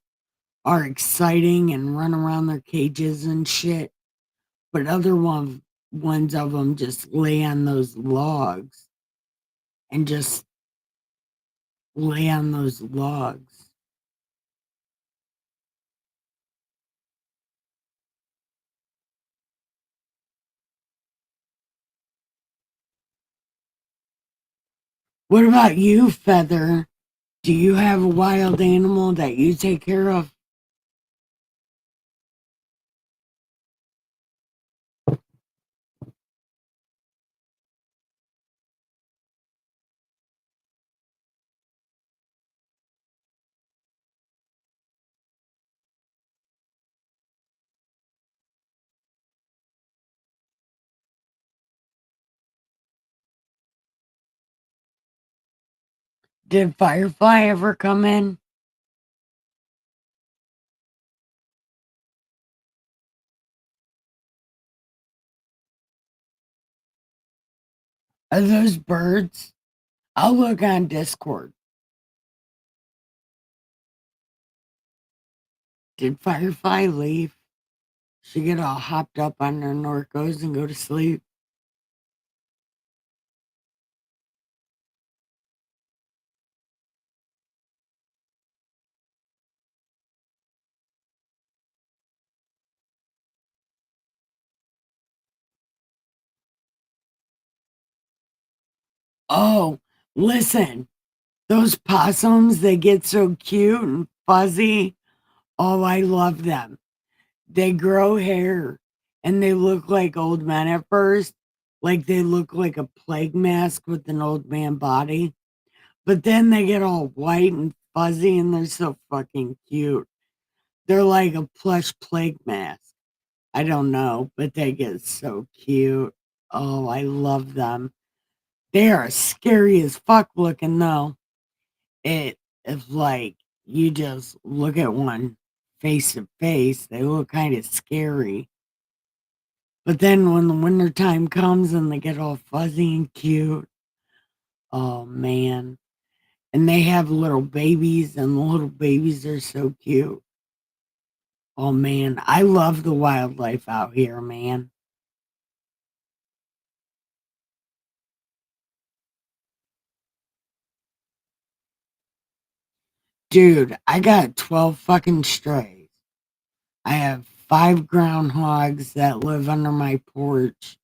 are exciting and run around their cages and shit. But ones of them just lay on those logs and just lay on those logs. What about you, Feather? Do you have a wild animal that you take care of? Did Firefly ever come in? Are those birds? I'll look on Discord. Did Firefly leave? She get all hopped up on her Norcos and go to sleep? Oh, listen. Those possums, they get so cute and fuzzy. Oh, I love them. They grow hair and they look like old men at first. Like they look like a plague mask with an old man body. But then they get all white and fuzzy and they're so fucking cute. They're like a plush plague mask. I don't know, but they get so cute. Oh, I love them. They are scary as fuck looking though. It is like you just look at one face to face, they look kind of scary. But then when the winter time comes and they get all fuzzy and cute, oh man. And they have little babies, and the little babies are so cute. Oh man, I love the wildlife out here, man. Dude, I got 12 fucking strays. I have 5 groundhogs that live under my porch.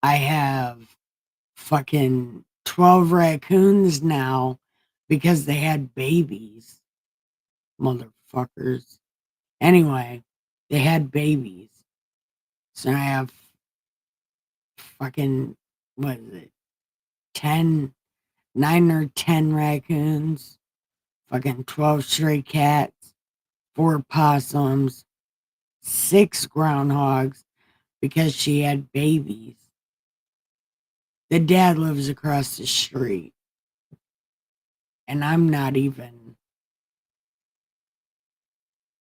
I have fucking 12 raccoons now because they had babies. Motherfuckers. Anyway, they had babies. So I have fucking, what is it, 10, 9 or 10 raccoons, fucking 12 stray cats, 4 possums, 6 groundhogs because she had babies. The dad lives across the street, and I'm not even.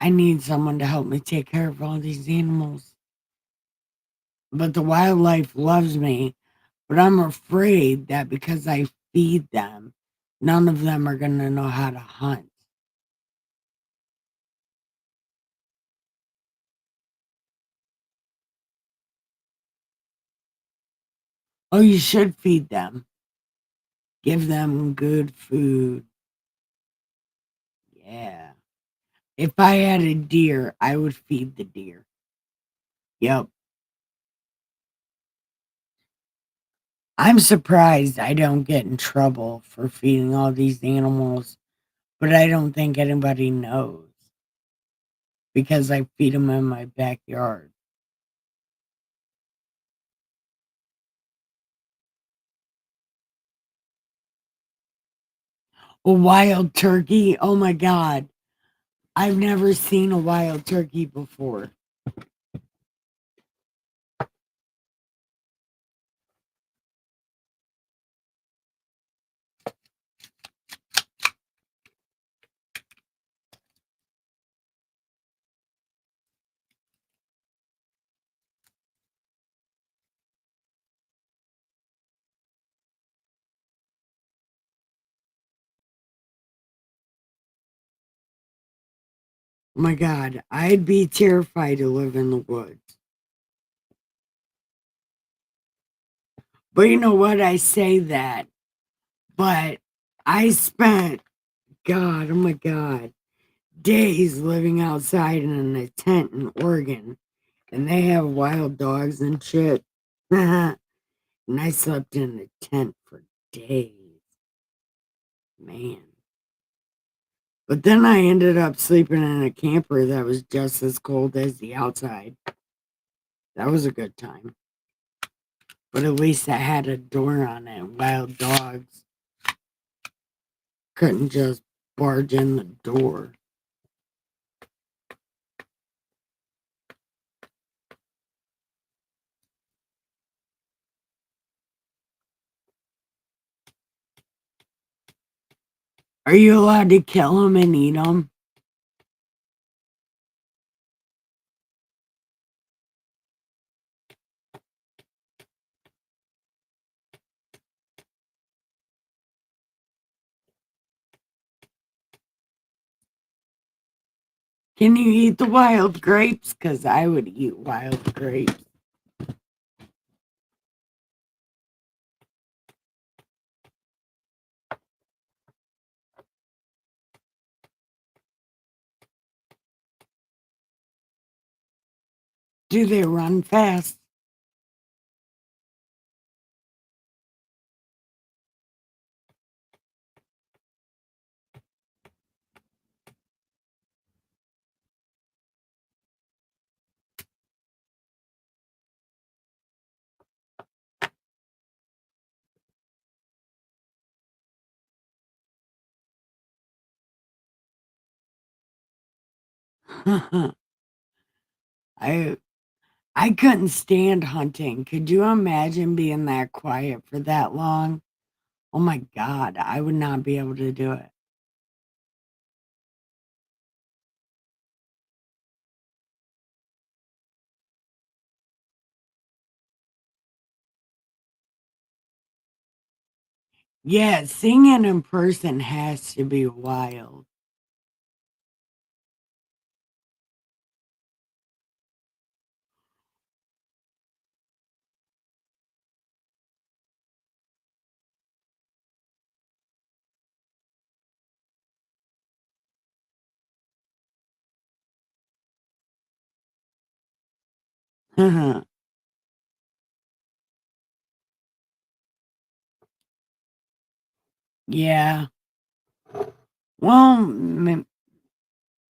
I need someone to help me take care of all these animals. But the wildlife loves me, but I'm afraid that because I feed them, none of them are going to know how to hunt. Oh, you should feed them. Give them good food. Yeah. If I had a deer, I would feed the deer. Yep. I'm surprised I don't get in trouble for feeding all these animals, but I don't think anybody knows because I feed them in my backyard. A wild turkey? Oh my God. I've never seen a wild turkey before. My God, I'd be terrified to live in the woods. But you know what? I say that, but I spent, God, oh my God, days living outside in a tent in Oregon, and they have wild dogs and shit. And I slept in a tent for days, man. But then I ended up sleeping in a camper that was just as cold as the outside. That was a good time. But at least I had a door on it. Wild dogs couldn't just barge in the door. Are you allowed to kill them and eat them? Can you eat the wild grapes? Because I would eat wild grapes. Do they run fast? I I couldn't stand hunting. Could you imagine being that quiet for that long? Oh my God, I would not be able to do it. Yeah, seeing it in person has to be wild. Yeah. Well,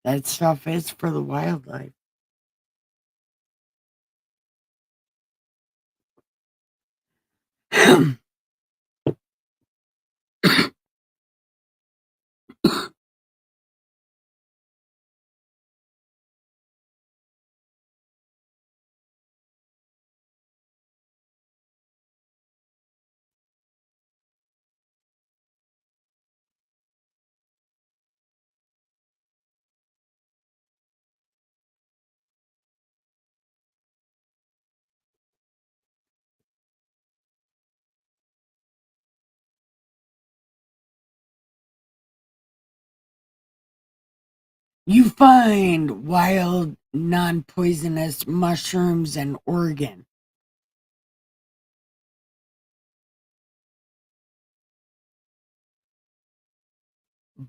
that stuff is for the wildlife. You find wild, non poisonous mushrooms in Oregon.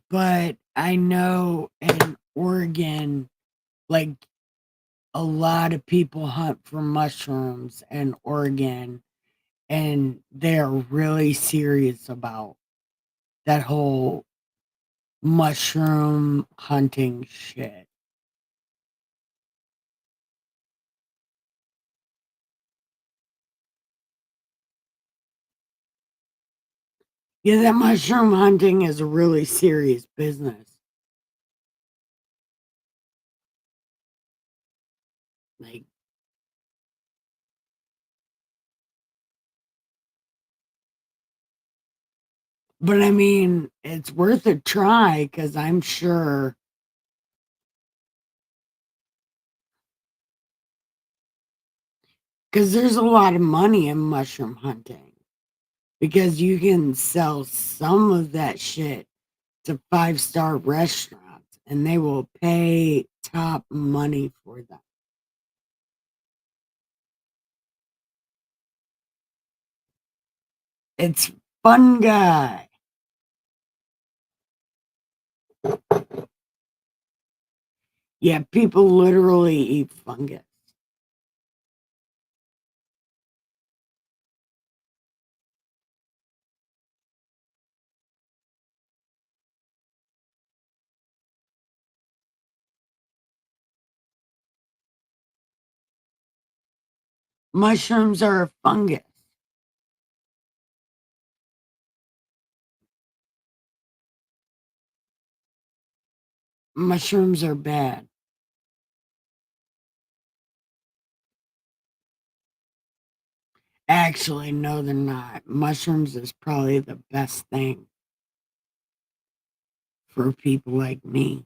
But I know in Oregon, like a lot of people hunt for mushrooms in Oregon and they're really serious about that whole mushroom hunting shit. Yeah, that mushroom hunting is a really serious business. Like, but I mean, it's worth a try because I'm sure, because there's a lot of money in mushroom hunting because you can sell some of that shit to five-star restaurants and they will pay top money for them. It's fungi. Yeah, people literally eat fungus. Mushrooms are a fungus. Mushrooms are bad. Actually, no, they're not. Mushrooms is probably the best thing. for people like me.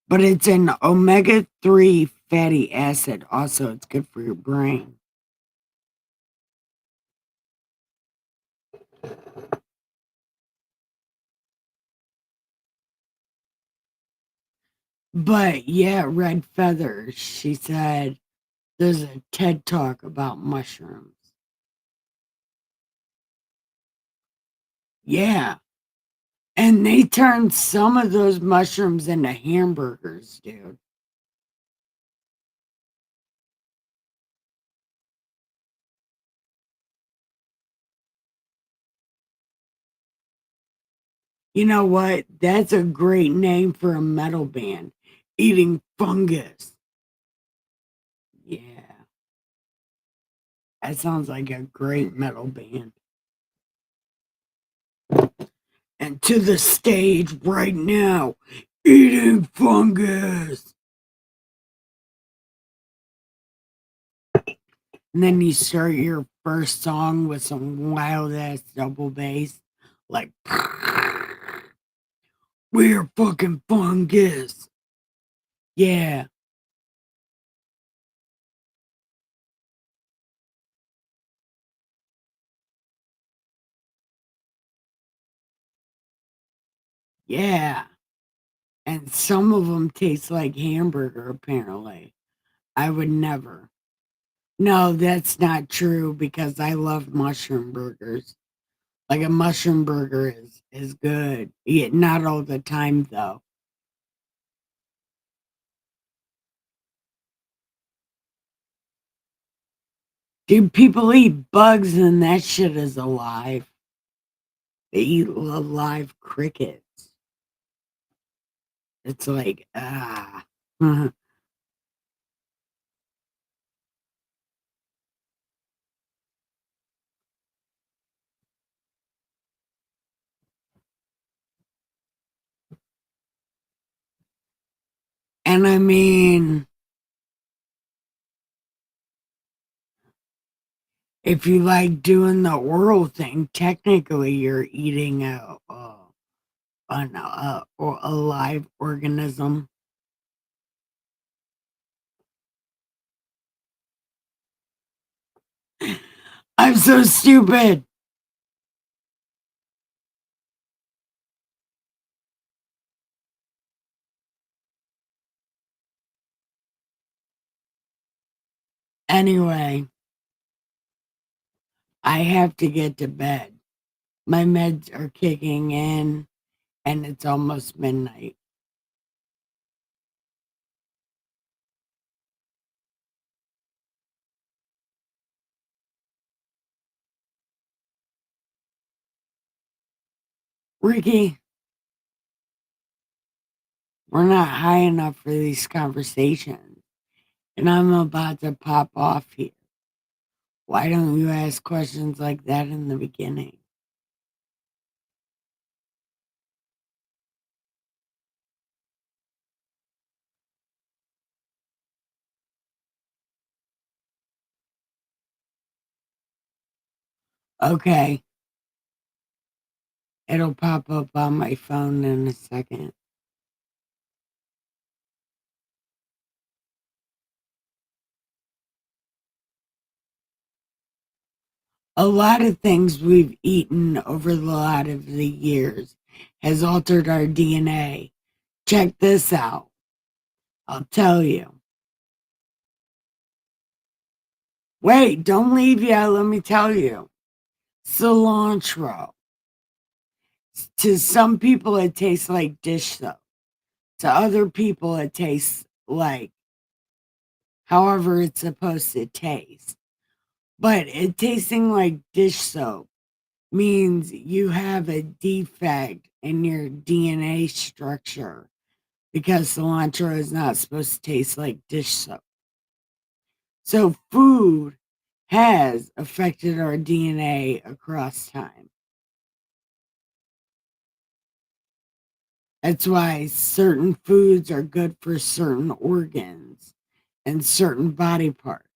But it's an omega-3 fatty acid. Also, it's good for your brain. But yeah, Red Feathers, she said there's a TED Talk about mushrooms. Yeah. And they turned some of those mushrooms into hamburgers, dude. You know what? That's a great name for a metal band. Eating fungus. Yeah. That sounds like a great metal band. And to the stage right now, eating fungus. And then you start your first song with some wild ass double bass, like we're fucking fungus. Yeah, yeah. And some of them taste like hamburger, apparently. I would never. No, that's not true because I love mushroom burgers. Like a mushroom burger is good. Yeah, not all the time though. Dude, people eat bugs and that shit is alive. They eat live crickets. It's like, ah. And I mean, if you like doing the oral thing, technically you're eating a live organism. I'm so stupid. Anyway, I have to get to bed. My meds are kicking in and it's almost midnight. Ricky, we're not high enough for these conversations, and I'm about to pop off here. Why don't you ask questions like that in the beginning? Okay, it'll pop up on my phone in a second. A lot of things we've eaten over the lot of the years has altered our DNA. Check this out. I'll tell you. Wait, don't leave yet. Let me tell you. Cilantro. To some people, it tastes like dish soap. To other people, it tastes like however it's supposed to taste. But it tasting like dish soap means you have a defect in your DNA structure because cilantro is not supposed to taste like dish soap. So food has affected our DNA across time. That's why certain foods are good for certain organs and certain body parts.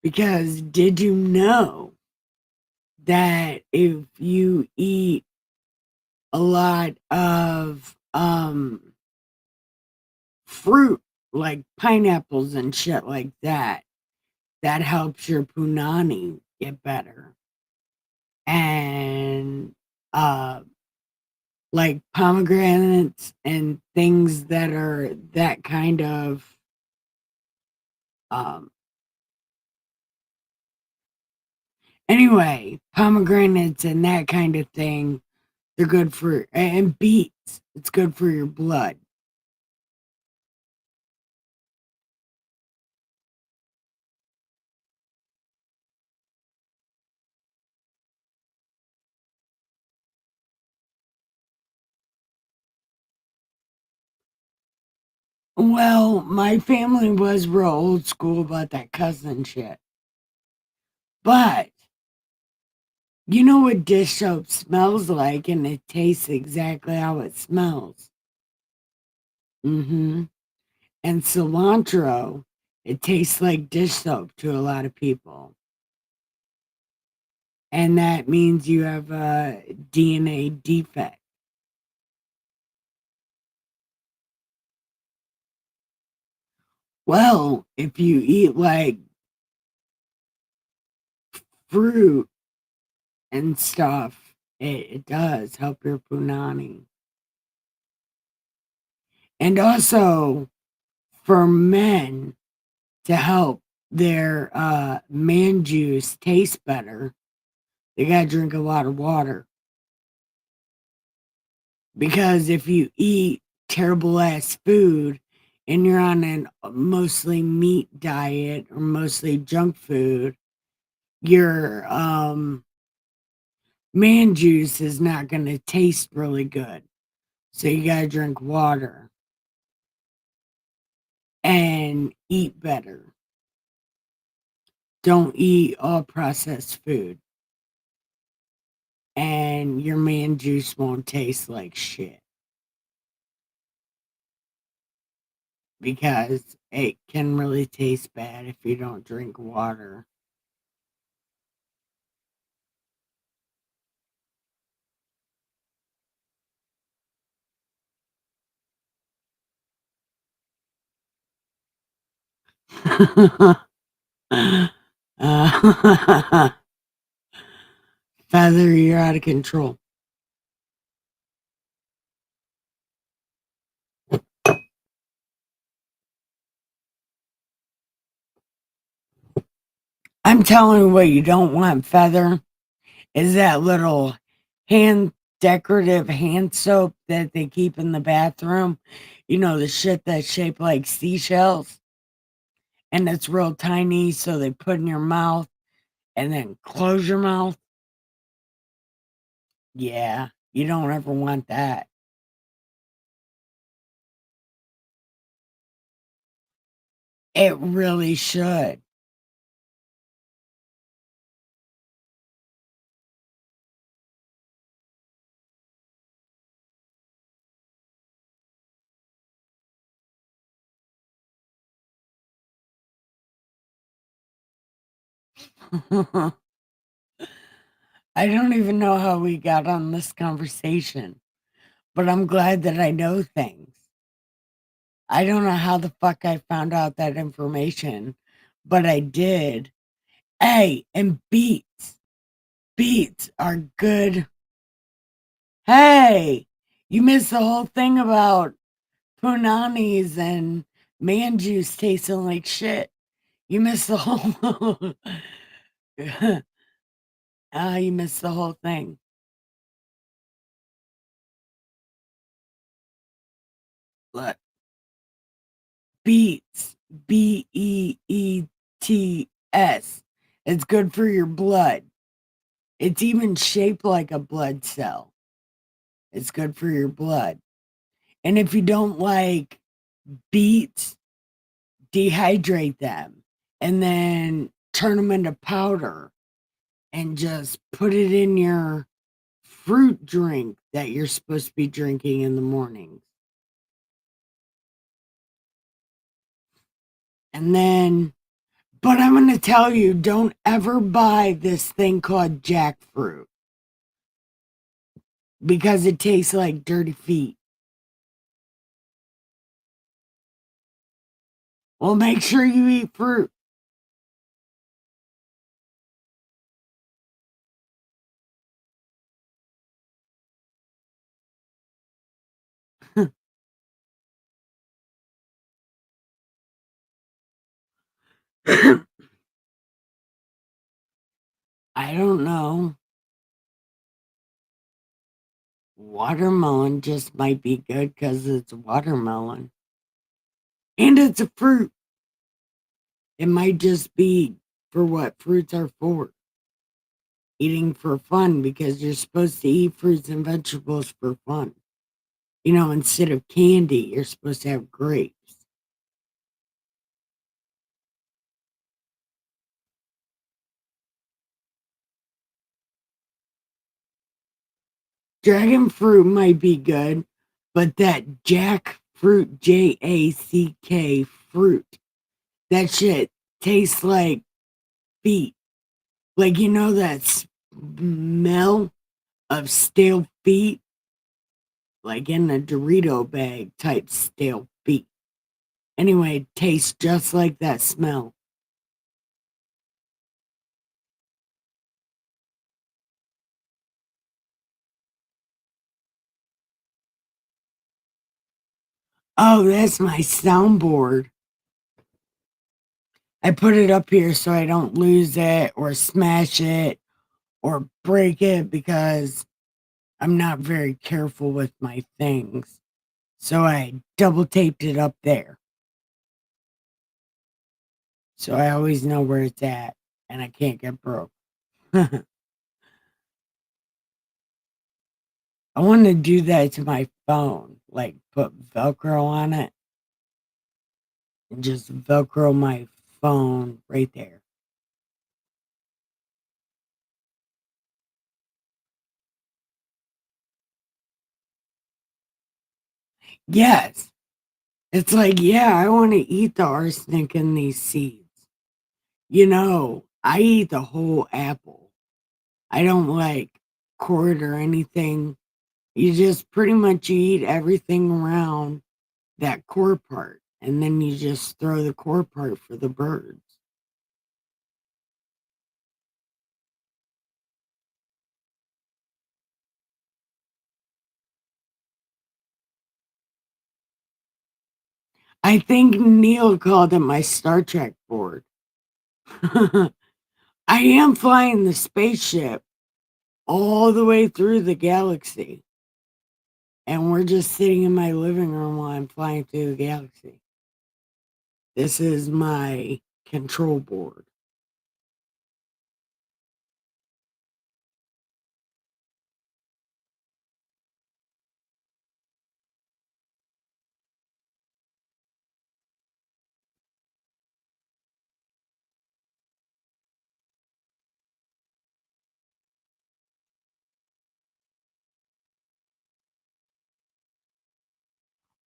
Because did you know that if you eat a lot of fruit like pineapples and shit like that, that helps your punani get better. And uh like pomegranates and things that are that kind of um anyway, pomegranates and that kind of thing, they're good for, and beets, it's good for your blood. Well, my family was real old school about that cousin shit. But you know what dish soap smells like, and it tastes exactly how it smells. Mm-hmm. And cilantro, it tastes like dish soap to a lot of people. And that means you have a DNA defect. Well, if you eat like fruit and stuff, it does help your punani. And also for men to help their man juice taste better, they gotta drink a lot of water. Because if you eat terrible ass food and you're on a mostly meat diet or mostly junk food, your man juice is not going to taste really good. So you got to drink water and eat better. Don't eat all processed food. And your man juice won't taste like shit because it can really taste bad if you don't drink water. Feather, you're out of control. I'm telling you what you don't want, Feather, is that little hand decorative hand soap that they keep in the bathroom. You know, the shit that's shaped like seashells and it's real tiny, so they put in your mouth and then close your mouth. Yeah, you don't ever want that. It really should. I don't even know how we got on this conversation, but I'm glad that I know things. I don't know how the fuck I found out that information, but I did. Hey, and beets. Beets are good. Hey, you missed the whole thing about punanis and man juice tasting like shit. You missed the whole. You missed the whole thing. Look, beets, Beets. It's good for your blood. It's even shaped like a blood cell. It's good for your blood. And if you don't like beets, dehydrate them and then turn them into powder and just put it in your fruit drink that you're supposed to be drinking in the mornings. And then, But I'm going to tell you, don't ever buy this thing called jackfruit because it tastes like dirty feet. Well, make sure you eat fruit. I don't know. Watermelon just might be good because it's watermelon. And it's a fruit. It might just be for what fruits are for. Eating for fun because you're supposed to eat fruits and vegetables for fun. You know, instead of candy, you're supposed to have grapes. Dragon fruit might be good, but that jackfruit, Jack fruit, that shit tastes like feet. Like, you know, that smell of stale feet, like in a Dorito bag type stale feet. Anyway, it tastes just like that smell. Oh, that's my soundboard. I put it up here so I don't lose it or smash it or break it because I'm not very careful with my things. So I double taped it up there. So I always know where it's at and I can't get broke. I want to do that to my phone, like put Velcro on it and just Velcro my phone right there. Yes. It's like, yeah, I want to eat the arsenic in these seeds. You know, I eat the whole apple. I don't like cord or anything. You just pretty much eat everything around that core part, and then you just throw the core part for the birds. I think Neil called it my Star Trek board. I am flying the spaceship all the way through the galaxy, and we're just sitting in my living room while I'm flying through the galaxy. This is my control board.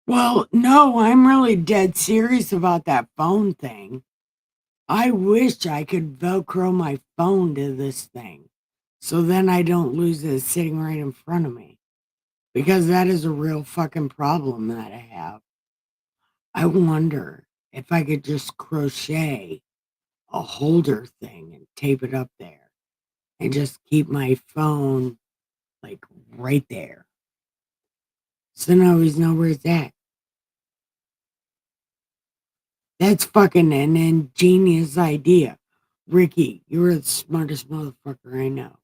Well, no, I'm really dead serious about that phone thing. I wish I could Velcro my phone to this thing so then I don't lose it sitting right in front of me because that is a real fucking problem that I have. I wonder if I could just crochet a holder thing and tape it up there and just keep my phone like right there. So then I always know where it's at. That's fucking an ingenious idea. Ricky, you're the smartest motherfucker I know.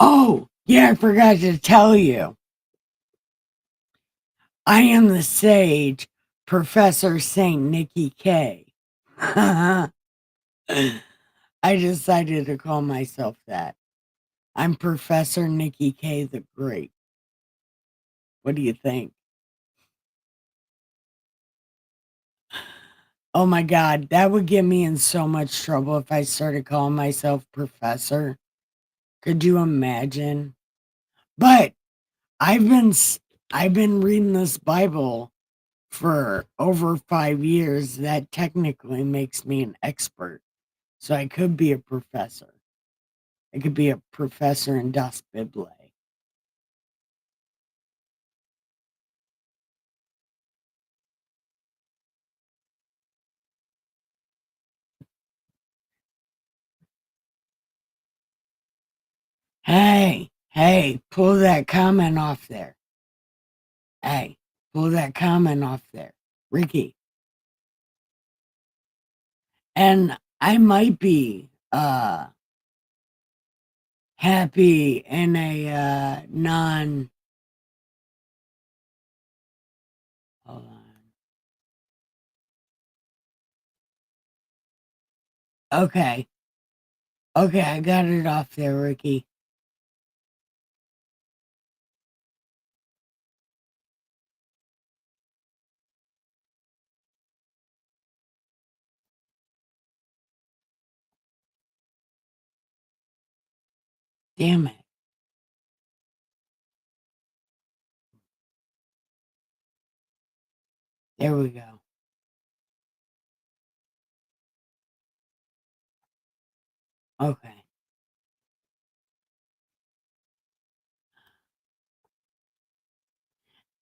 Oh, Yeah, I forgot to tell you. I am the sage, Professor Saint Nikki K. I decided to call myself that. I'm Professor Nikki K the Great. What do you think? Oh my God, that would get me in so much trouble if I started calling myself Professor. Could you imagine? But I've been I've been reading this Bible for over 5 years. That technically makes me an expert. So I could be a professor. I could be a professor in Das Bible. Hey, pull that comment off there. Hey, pull that comment off there. Ricky. And I might be happy in a non hold on. Okay. Okay, I got it off there, Ricky. Damn it. There we go. Okay.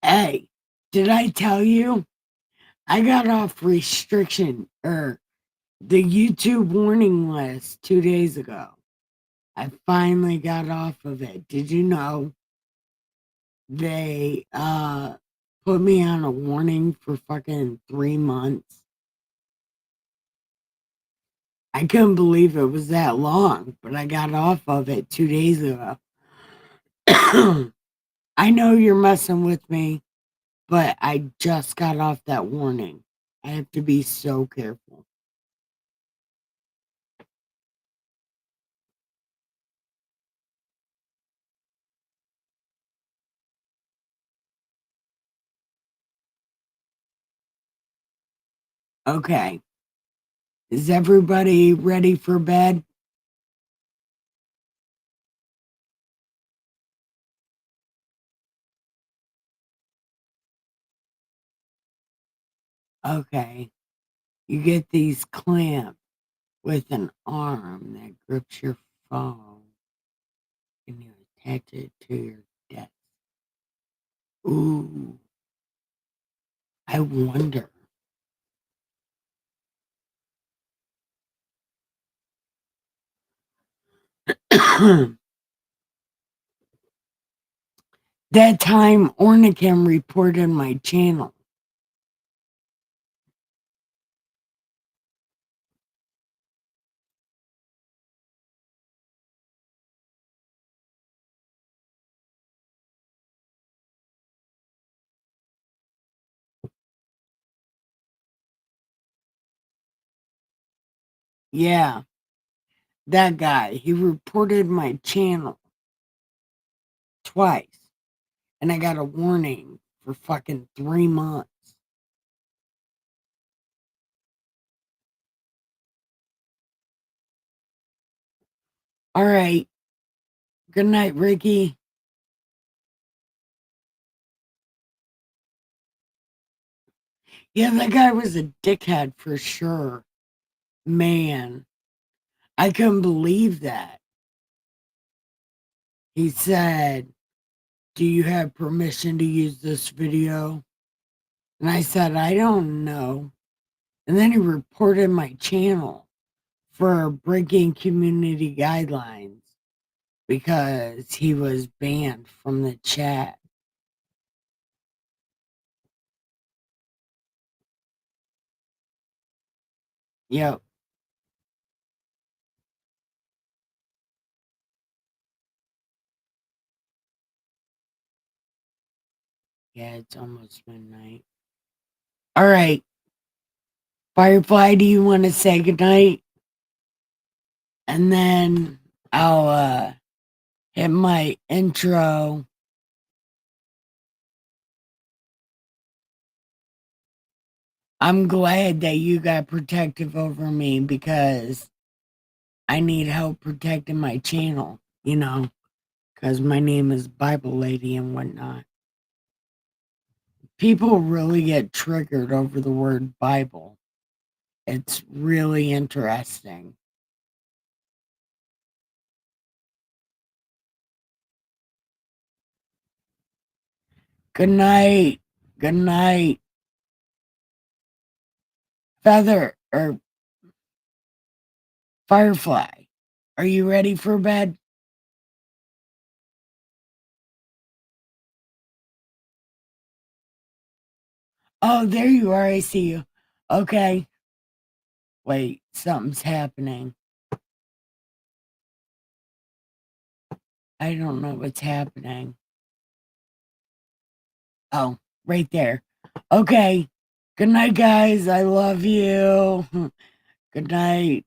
Hey, did I tell you? I got off restriction or the YouTube warning list 2 days ago. I finally got off of it. Did you know they put me on a warning for fucking 3 months? I couldn't believe it was that long, but I got off of it 2 days ago. I know you're messing with me, but I just got off that warning. I have to be so careful. Okay. Is everybody ready for bed? Okay. You get these clamps with an arm that grips your phone and you attach it to your desk. Ooh, I wonder. That time Ornicam reported my channel. Yeah, that guy. He reported my channel twice, and I got a warning for fucking 3 months. All right. Good night, Ricky. Yeah, that guy was a dickhead for sure. Man, I couldn't believe that. He said, "Do you have permission to use this video?" And I said, "I don't know." And then he reported my channel for breaking community guidelines because he was banned from the chat. Yep. Yeah, it's almost midnight. All right. Firefly, do you want to say goodnight? And then I'll hit my intro. I'm glad that you got protective over me because I need help protecting my channel, because my name is Bible Lady and whatnot. People really get triggered over the word Bible. It's really interesting. Good night. Good night. Feather or Firefly. Are you ready for bed? Oh, there you are. I see you. Okay. Wait, something's happening. I don't know what's happening. Oh, right there. Okay. Good night, guys. I love you. Good night.